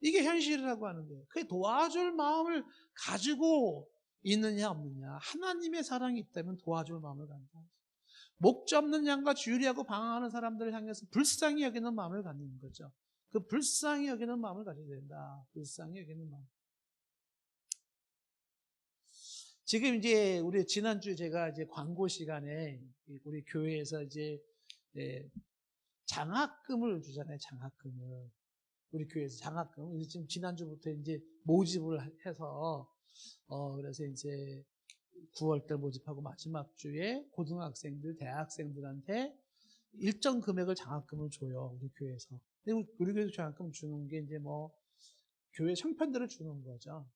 이게 현실이라고 하는 거예요. 그 도와줄 마음을 가지고 있느냐 없느냐. 하나님의 사랑이 있다면 도와줄 마음을 갖는다. 목지 없는 양과 주의하고 방황하는 사람들을 향해서 불쌍히 여기는 마음을 갖는 거죠. 그 불쌍히 여기는 마음을 가져야 된다. 불쌍히 여기는 마음. 지금 이제 우리 지난주 제가 이제 광고 시간에 우리 교회에서 이제 장학금을 주잖아요. 장학금을. 우리 교회에서 장학금. 지금 지난주부터 이제 모집을 해서 그래서 이제 9월달 모집하고 마지막 주에 고등학생들, 대학생들한테 일정 금액을 장학금을 줘요. 우리 교회에서. 근데 우리 교회에서 장학금 주는 게 이제 뭐 교회 형편들을 주는 거죠.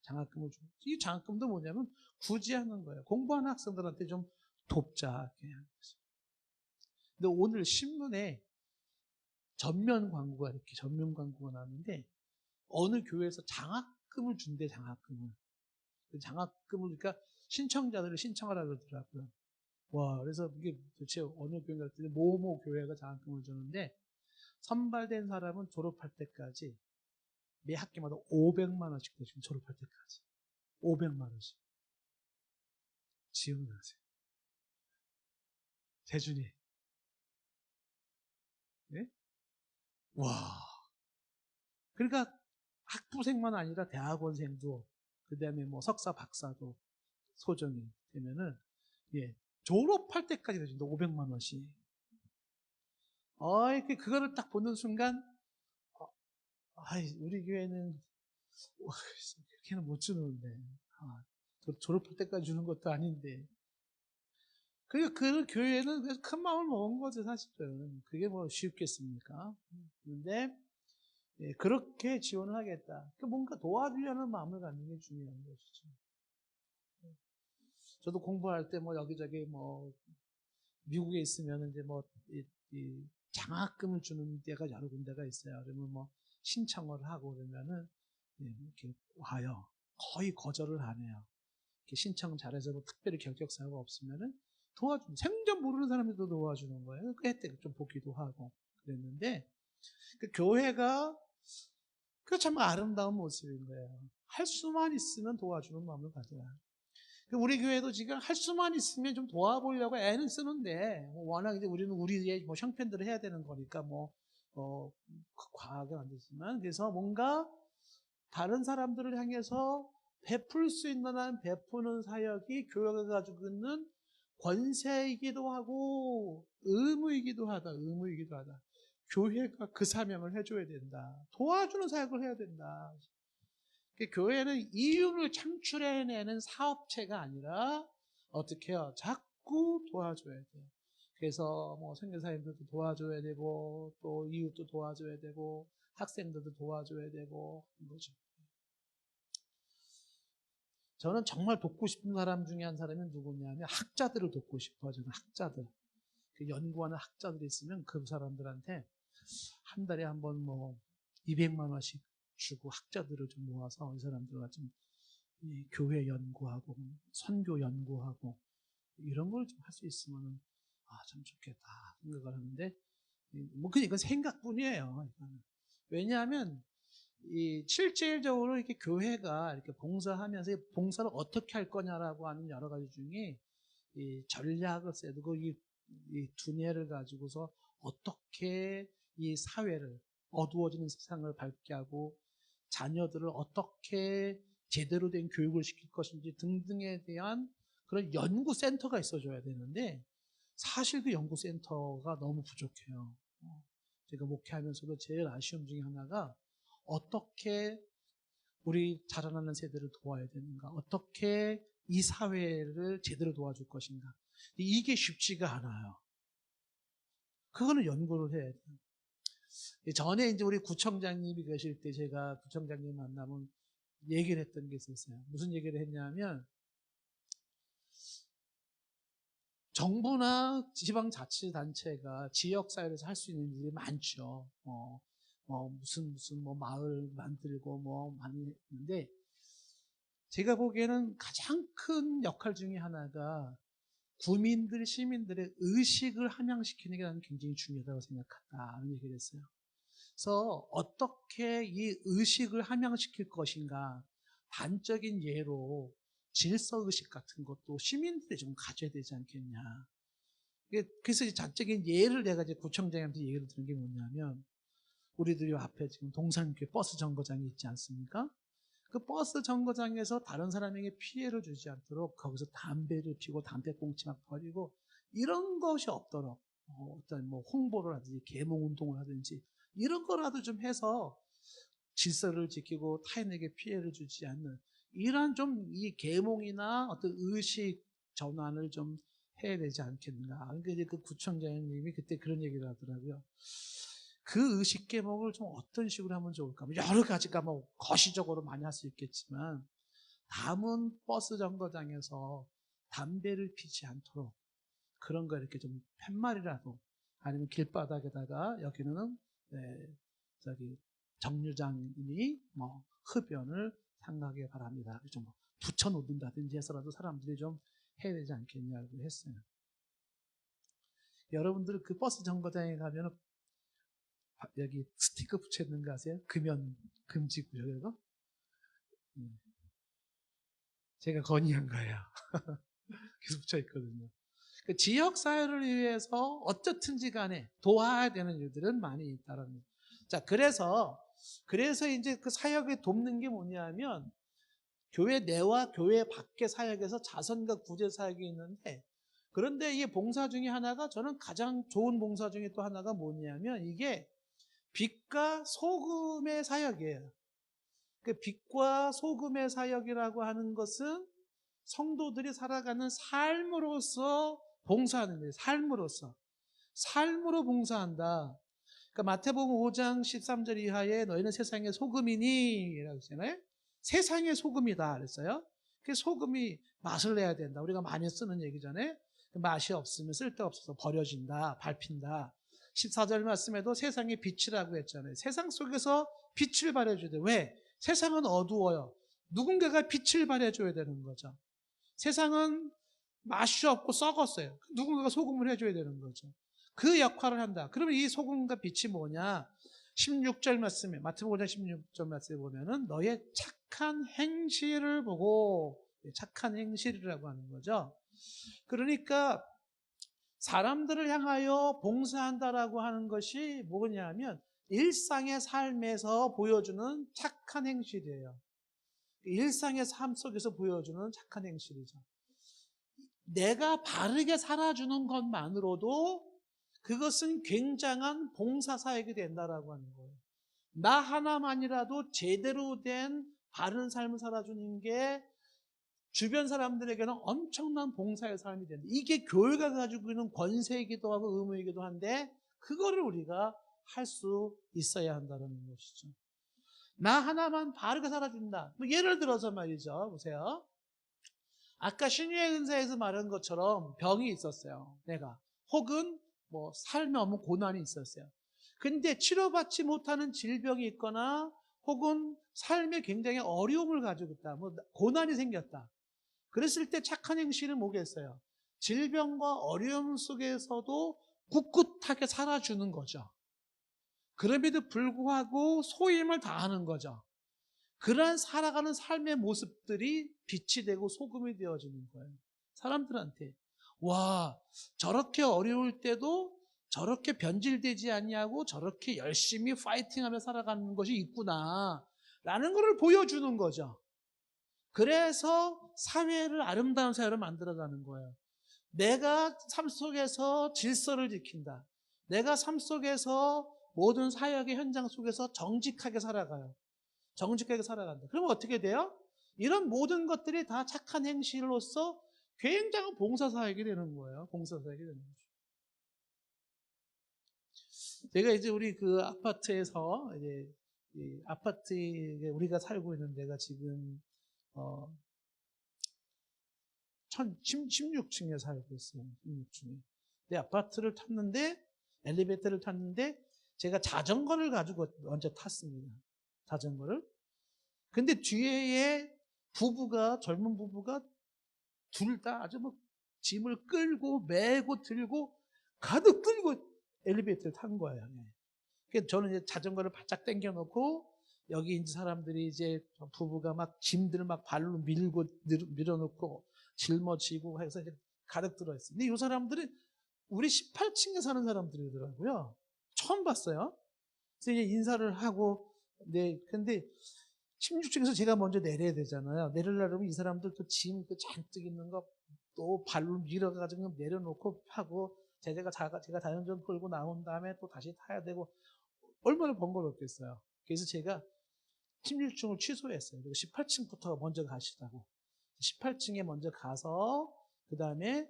장학금을 주는. 이 장학금도 뭐냐면 구제하는 거예요. 공부하는 학생들한테 좀 돕자. 근데 오늘 신문에 전면 광고가 나왔는데 어느 교회에서 장학금을 준대, 장학금을. 장학금을, 그러니까 신청자들을 신청하라 그러더라고요. 와, 그래서 이게 도대체 어느 교회인가 했더니 모모 교회가 장학금을 주는데 선발된 사람은 졸업할 때까지 매 학기마다 500만 원씩 대신 졸업할 때까지 500만 원씩 지원하세요. 대준이. 네? 와. 그러니까 학부생만 아니라 대학원생도 그다음에 뭐 석사 박사도 소정이 되면은 졸업할 때까지 대준다. 500만 원씩. 이렇게 그거를 딱 보는 순간 우리 교회는 그렇게는 못 주는데 졸업할 때까지 주는 것도 아닌데 그 교회는 그래서 큰 마음을 먹은 거죠. 사실은 그게 뭐 쉽겠습니까? 그런데 그렇게 지원을 하겠다. 뭔가 도와주려는 마음을 갖는 게 중요한 것이죠. 저도 공부할 때 뭐 여기저기 뭐 미국에 있으면 이제 뭐 이 장학금을 주는 데가 여러 군데가 있어요. 그러면 뭐 신청을 하고 그러면은 이렇게 와요. 거의 거절을 안 해요. 이렇게 신청 잘해서 뭐 특별히 경력사가 없으면은 도와주는, 생전 모르는 사람들도 도와주는 거예요. 그 혜택을 좀 보기도 하고 그랬는데 그 교회가 그 참 아름다운 모습인 거예요. 할 수만 있으면 도와주는 마음을 가져라. 우리 교회도 지금 할 수만 있으면 좀 도와보려고 애는 쓰는데 워낙 이제 우리는 우리의 뭐 형편들을 해야 되는 거니까 과하게 안 되지만 그래서 뭔가 다른 사람들을 향해서 베풀 수 있는 한 베푸는 사역이 교회가 가지고 있는 권세이기도 하고 의무이기도 하다. 교회가 그 사명을 해줘야 된다. 도와주는 사역을 해야 된다. 교회는 이윤을 창출해내는 사업체가 아니라 어떻게 해요? 자꾸 도와줘야 돼요. 그래서 뭐 선교사님들도 도와줘야 되고 또 이웃도 도와줘야 되고 학생들도 도와줘야 되고 이거죠. 저는 정말 돕고 싶은 사람 중에 한 사람이 누구냐면 학자들을 돕고 싶어요. 저는 학자들. 연구하는 학자들이 있으면 그 사람들한테 한 달에 한 번 뭐 200만 원씩 주고 학자들을 좀 모아서 이 사람들과 좀 교회 연구하고 선교 연구하고 이런 걸 좀 할 수 있으면 참 좋겠다 생각을 하는데 뭐 그냥 이건 생각뿐이에요. 왜냐하면 실질적으로 이렇게 교회가 이렇게 봉사하면서 봉사를 어떻게 할 거냐라고 하는 여러 가지 중에 이 전략을 세우고 이 두뇌를 가지고서 어떻게 이 사회를 어두워지는 세상을 밝게 하고 자녀들을 어떻게 제대로 된 교육을 시킬 것인지 등등에 대한 그런 연구센터가 있어줘야 되는데 사실 그 연구센터가 너무 부족해요. 제가 목회하면서도 제일 아쉬움 중에 하나가 어떻게 우리 자라나는 세대를 도와야 되는가, 어떻게 이 사회를 제대로 도와줄 것인가. 이게 쉽지가 않아요. 그거는 연구를 해야 돼요. 전에 이제 우리 구청장님이 계실 때 제가 구청장님 만나면 얘기를 했던 게 있었어요. 무슨 얘기를 했냐면 정부나 지방자치단체가 지역사회에서 할 수 있는 일이 많죠. 무슨 마을 만들고 많이 했는데 제가 보기에는 가장 큰 역할 중에 하나가 구민들, 시민들의 의식을 함양시키는 게 나는 굉장히 중요하다고 생각한다는 얘기를 했어요. 그래서 어떻게 이 의식을 함양시킬 것인가, 단적인 예로 질서의식 같은 것도 시민들이 좀 가져야 되지 않겠냐. 그래서 단적인 예를 내가 이제 구청장한테 얘기를 드는 게 뭐냐면, 우리들이 앞에 지금 동산교회 버스 정거장이 있지 않습니까? 그 버스 정거장에서 다른 사람에게 피해를 주지 않도록 거기서 담배를 피우고 담배꽁치 막 버리고 이런 것이 없도록 어떤 홍보를 하든지 계몽 운동을 하든지 이런 거라도 좀 해서 질서를 지키고 타인에게 피해를 주지 않는 이러한 좀 이 계몽이나 어떤 의식 전환을 좀 해야 되지 않겠는가. 그러니까 이제 그 구청장님이 그때 그런 얘기를 하더라고요. 그 의식 계몽을 좀 어떤 식으로 하면 좋을까? 여러 가지가 거시적으로 많이 할 수 있겠지만 남은 버스 정거장에서 담배를 피지 않도록 그런 거 이렇게 좀 팻말이라도 아니면 길바닥에다가 여기는 저기 정류장이니 흡연을 삼가게 바랍니다. 좀 붙여놓는다든지 해서라도 사람들이 좀 해야 되지 않겠냐고 했어요. 여러분들 그 버스 정거장에 가면은 여기 스티커 붙여 있는 거 아세요? 금연 금지 구역이라고? 제가 건의한 거예요. 계속 붙여 있거든요. 그 지역 사회를 위해서 어떻든지 간에 도와야 되는 일들은 많이 있다라는 거예요. 자, 그래서 이제 그 사역에 돕는 게 뭐냐면 교회 내와 교회 밖의 사역에서 자선과 구제 사역이 있는데 그런데 이 봉사 중에 하나가 저는 가장 좋은 봉사 중에 또 하나가 뭐냐면 이게 빛과 소금의 사역이에요. 그 빛과 소금의 사역이라고 하는 것은 성도들이 살아가는 삶으로서 봉사하는 거예요. 삶으로 봉사한다. 그러니까 마태복음 5장 13절 이하에 너희는 세상의 소금이니 라고 했잖아요. 세상의 소금이다 그랬어요. 그 소금이 맛을 내야 된다. 우리가 많이 쓰는 얘기잖아요. 맛이 없으면 쓸데없어서 버려진다, 밟힌다. 14절 말씀에도 세상의 빛이라고 했잖아요. 세상 속에서 빛을 발해줘야 돼. 왜? 세상은 어두워요. 누군가가 빛을 발해줘야 되는 거죠. 세상은 맛이 없고 썩었어요. 누군가가 소금을 해줘야 되는 거죠. 그 역할을 한다. 그러면 이 소금과 빛이 뭐냐? 16절 말씀에, 마태복음 5장 16절 말씀에 보면은 너의 착한 행실을 보고, 착한 행실이라고 하는 거죠. 그러니까 사람들을 향하여 봉사한다라고 하는 것이 뭐냐면 일상의 삶에서 보여주는 착한 행실이에요. 일상의 삶 속에서 보여주는 착한 행실이죠. 내가 바르게 살아주는 것만으로도 그것은 굉장한 봉사사역이 된다라고 하는 거예요. 나 하나만이라도 제대로 된 바른 삶을 살아주는 게 주변 사람들에게는 엄청난 봉사의 삶이 된다. 이게 교회가 가지고 있는 권세이기도 하고 의무이기도 한데 그거를 우리가 할 수 있어야 한다는 것이죠. 나 하나만 바르게 살아준다. 예를 들어서 말이죠. 보세요. 아까 신유의 은사에서 말한 것처럼 병이 있었어요. 내가. 혹은 삶에 없는 고난이 있었어요. 근데 치료받지 못하는 질병이 있거나 혹은 삶에 굉장히 어려움을 가지고 있다. 고난이 생겼다. 그랬을 때 착한 행실은 뭐겠어요? 질병과 어려움 속에서도 꿋꿋하게 살아주는 거죠. 그럼에도 불구하고 소임을 다하는 거죠. 그러한 살아가는 삶의 모습들이 빛이 되고 소금이 되어지는 거예요. 사람들한테. 와, 저렇게 어려울 때도 저렇게 변질되지 아니하고 저렇게 열심히 파이팅하며 살아가는 것이 있구나 라는 것을 보여주는 거죠. 그래서 사회를 아름다운 사회로 만들어가는 거예요. 내가 삶 속에서 질서를 지킨다. 내가 삶 속에서 모든 사역의 현장 속에서 정직하게 살아가요. 정직하게 살아간다. 그러면 어떻게 돼요? 이런 모든 것들이 다 착한 행실로서 굉장한 봉사사역이 되는 거예요. 봉사사역이 되는 거죠. 제가 이제 우리 그 아파트에서 이제 이 아파트에 우리가 살고 있는 데가 지금 16층에 살고 있어요. 16층에. 내 아파트를 탔는데 엘리베이터를 탔는데 제가 자전거를 가지고 먼저 탔습니다. 자전거를. 근데 뒤에 젊은 부부가 둘 다 아주 뭐 짐을 끌고 메고 들고 가득 끌고 엘리베이터를 탄 거예요. 그래서 저는 이제 자전거를 바짝 당겨 놓고 여기 이제 사람들이 이제 부부가 막 짐들을 막 발로 밀어놓고 짊어지고 해서 이제 가득 들어있어요. 근데 이 사람들이 우리 18층에 사는 사람들이더라고요. 처음 봤어요. 그래서 이제 인사를 하고, 네, 근데 16층에서 제가 먼저 내려야 되잖아요. 내리려면 이 사람들 또 짐 그 잔뜩 있는 거 또 발로 밀어가지고 내려놓고 하고, 제가 자전거 끌고 나온 다음에 또 다시 타야 되고, 얼마나 번거롭겠어요. 그래서 제가 16층을 취소했어요. 그리고 18층부터 먼저 가시라고. 18층에 먼저 가서, 그 다음에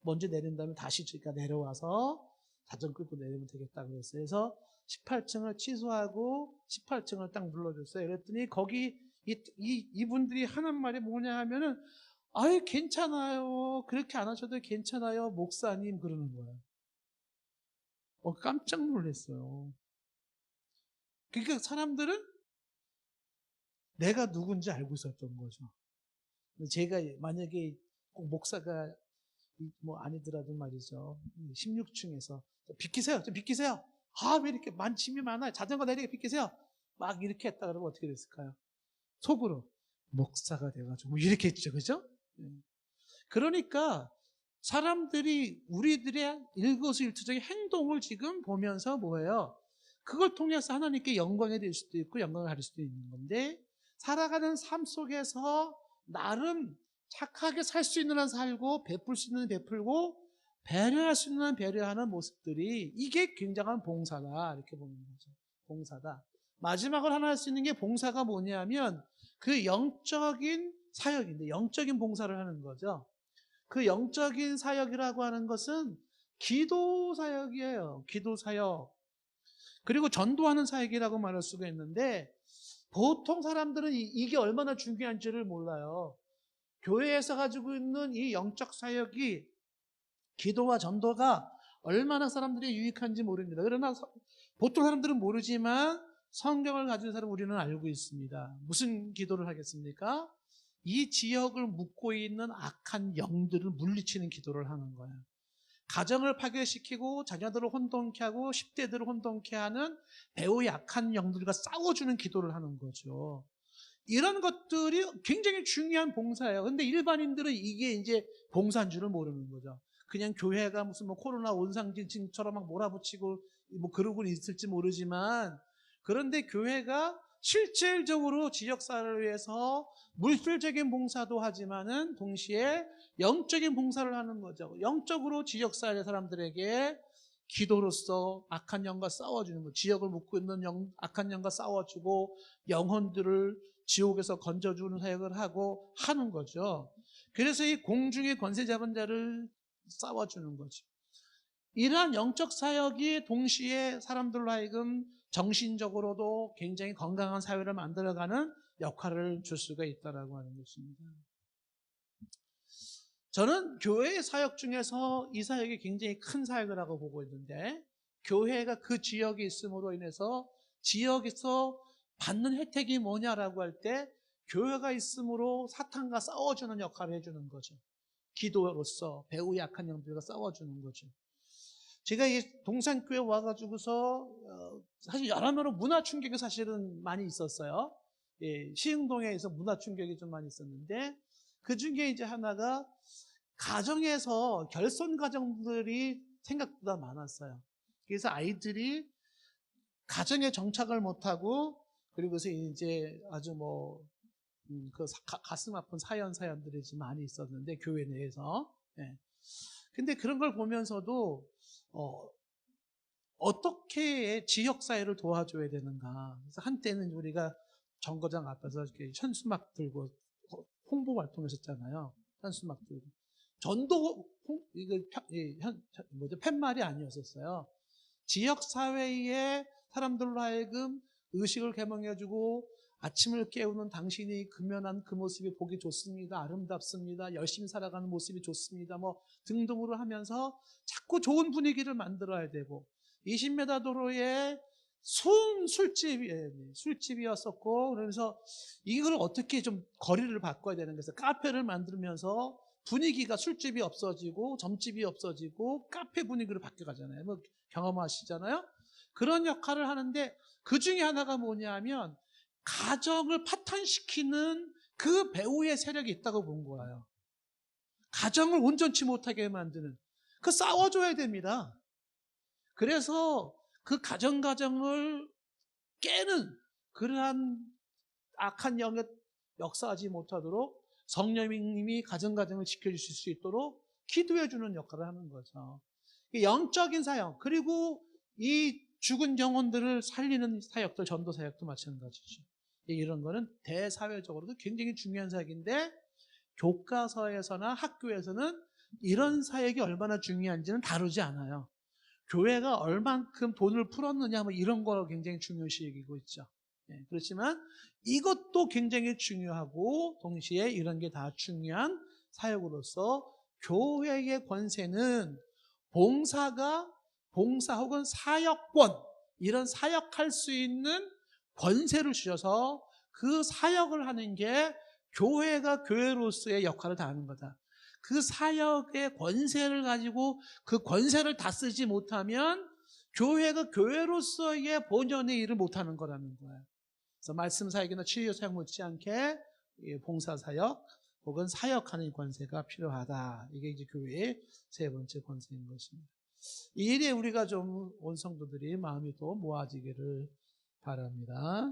먼저 내린 다음에 다시 제가 내려와서 자전거 끌고 내리면 되겠다 그랬어요. 그래서 18층을 취소하고 18층을 딱 눌러줬어요. 그랬더니 거기 이분들이 하는 말이 뭐냐 하면은 아유 괜찮아요. 그렇게 안 하셔도 괜찮아요. 목사님 그러는 거예요. 깜짝 놀랐어요. 그러니까 사람들은 내가 누군지 알고 있었던 거죠. 제가 만약에 꼭 목사가 뭐 아니더라도 말이죠. 16층에서 비키세요. 좀 비키세요. 왜 이렇게 짐이 많아요. 자전거 내리게 비키세요. 막 이렇게 했다 그러면 어떻게 됐을까요? 속으로 목사가 돼가지고 이렇게 했죠. 그죠? 그러니까 사람들이 우리들의 일거수일투족의 행동을 지금 보면서 뭐예요? 그걸 통해서 하나님께 영광이 될 수도 있고 영광을 가릴 수도 있는 건데 살아가는 삶 속에서 나름 착하게 살 수 있는 한 살고 베풀 수 있는 베풀고 배려할 수 있는 한 배려하는 모습들이 이게 굉장한 봉사다 이렇게 보는 거죠. 봉사다. 마지막으로 하나 할 수 있는 게 봉사가 뭐냐면 그 영적인 사역인데 영적인 봉사를 하는 거죠. 그 영적인 사역이라고 하는 것은 기도 사역이에요. 기도 사역. 그리고 전도하는 사역이라고 말할 수가 있는데 보통 사람들은 이게 얼마나 중요한지를 몰라요. 교회에서 가지고 있는 이 영적 사역이 기도와 전도가 얼마나 사람들이 유익한지 모릅니다. 그러나 보통 사람들은 모르지만 성경을 가진 사람 우리는 알고 있습니다. 무슨 기도를 하겠습니까? 이 지역을 묵고 있는 악한 영들을 물리치는 기도를 하는 거예요. 가정을 파괴시키고 자녀들을 혼돈케 하고 10대들을 혼돈케 하는 배우 약한 영들과 싸워주는 기도를 하는 거죠. 이런 것들이 굉장히 중요한 봉사예요. 근데 일반인들은 이게 이제 봉사인 줄을 모르는 거죠. 그냥 교회가 무슨 뭐 코로나 온상진증처럼 막 몰아붙이고 뭐 그러고 있을지 모르지만 그런데 교회가 실질적으로 지역사회를 위해서 물질적인 봉사도 하지만은 동시에 영적인 봉사를 하는 거죠. 영적으로 지역사회 사람들에게 기도로서 악한 영과 싸워주는 거, 지역을 묵고 있는 악한 영과 싸워주고 영혼들을 지옥에서 건져주는 사역을 하고 하는 거죠. 그래서 이 공중의 권세 잡은 자를 싸워주는 거죠. 이러한 영적 사역이 동시에 사람들로 하여금 정신적으로도 굉장히 건강한 사회를 만들어가는 역할을 줄 수가 있다라고 하는 것입니다. 저는 교회의 사역 중에서 이 사역이 굉장히 큰 사역이라고 보고 있는데 교회가 그 지역에 있음으로 인해서 지역에서 받는 혜택이 뭐냐라고 할 때 교회가 있음으로 사탄과 싸워주는 역할을 해주는 거죠. 기도로서 배우 약한 영들과 싸워주는 거죠. 제가 이 동산교회 와가지고서 사실 여러모로 문화 충격이 사실은 많이 있었어요. 시흥동에서 문화 충격이 좀 많이 있었는데 그 중에 이제 하나가 가정에서 결손 가정들이 생각보다 많았어요. 그래서 아이들이 가정에 정착을 못하고, 그리고 그래서 이제 아주 가슴 아픈 사연들이 좀 많이 있었는데, 교회 내에서. 예. 근데 그런 걸 보면서도, 어떻게 지역사회를 도와줘야 되는가. 그래서 한때는 우리가 정거장 앞에서 이렇게 현수막 들고 홍보 활동했었잖아요. 현수막 들고. 전도, 팻말이 아니었었어요. 지역사회의 사람들로 하여금 의식을 개몽해주고 아침을 깨우는 당신이 금연한 그 모습이 보기 좋습니다. 아름답습니다. 열심히 살아가는 모습이 좋습니다. 등등으로 하면서 자꾸 좋은 분위기를 만들어야 되고 20m 도로에 술집이었었고 그래서 이걸 어떻게 좀 거리를 바꿔야 되는 거예요. 카페를 만들면서 분위기가 술집이 없어지고 점집이 없어지고 카페 분위기로 바뀌어가잖아요. 경험하시잖아요. 그런 역할을 하는데 그 중에 하나가 뭐냐면 가정을 파탄시키는 그 배우의 세력이 있다고 본 거예요. 가정을 온전치 못하게 만드는. 그 싸워줘야 됩니다. 그래서 그 가정을 깨는 그러한 악한 영역 역사하지 못하도록 성령님이 가정을 지켜주실 수 있도록 기도해주는 역할을 하는 거죠. 영적인 사역, 그리고 이 죽은 영혼들을 살리는 사역들, 전도 사역도 마찬가지죠. 이런 거는 대사회적으로도 굉장히 중요한 사역인데 교과서에서나 학교에서는 이런 사역이 얼마나 중요한지는 다루지 않아요. 교회가 얼만큼 돈을 풀었느냐 이런 거 굉장히 중요시 여기고 있죠. 그렇지만 이것도 굉장히 중요하고 동시에 이런 게 다 중요한 사역으로서 교회의 권세는 봉사 혹은 사역권, 이런 사역할 수 있는 권세를 주셔서 그 사역을 하는 게 교회가 교회로서의 역할을 다하는 거다. 그 사역의 권세를 가지고 그 권세를 다 쓰지 못하면 교회가 교회로서의 본연의 일을 못하는 거라는 거예요. 그래서 말씀 사역이나 치유 사역 못지않게 봉사 사역 혹은 사역하는 권세가 필요하다. 이게 이제 교회의 세 번째 권세인 것입니다. 이 일에 우리가 좀 온 성도들이 마음이 또 모아지기를 바랍니다.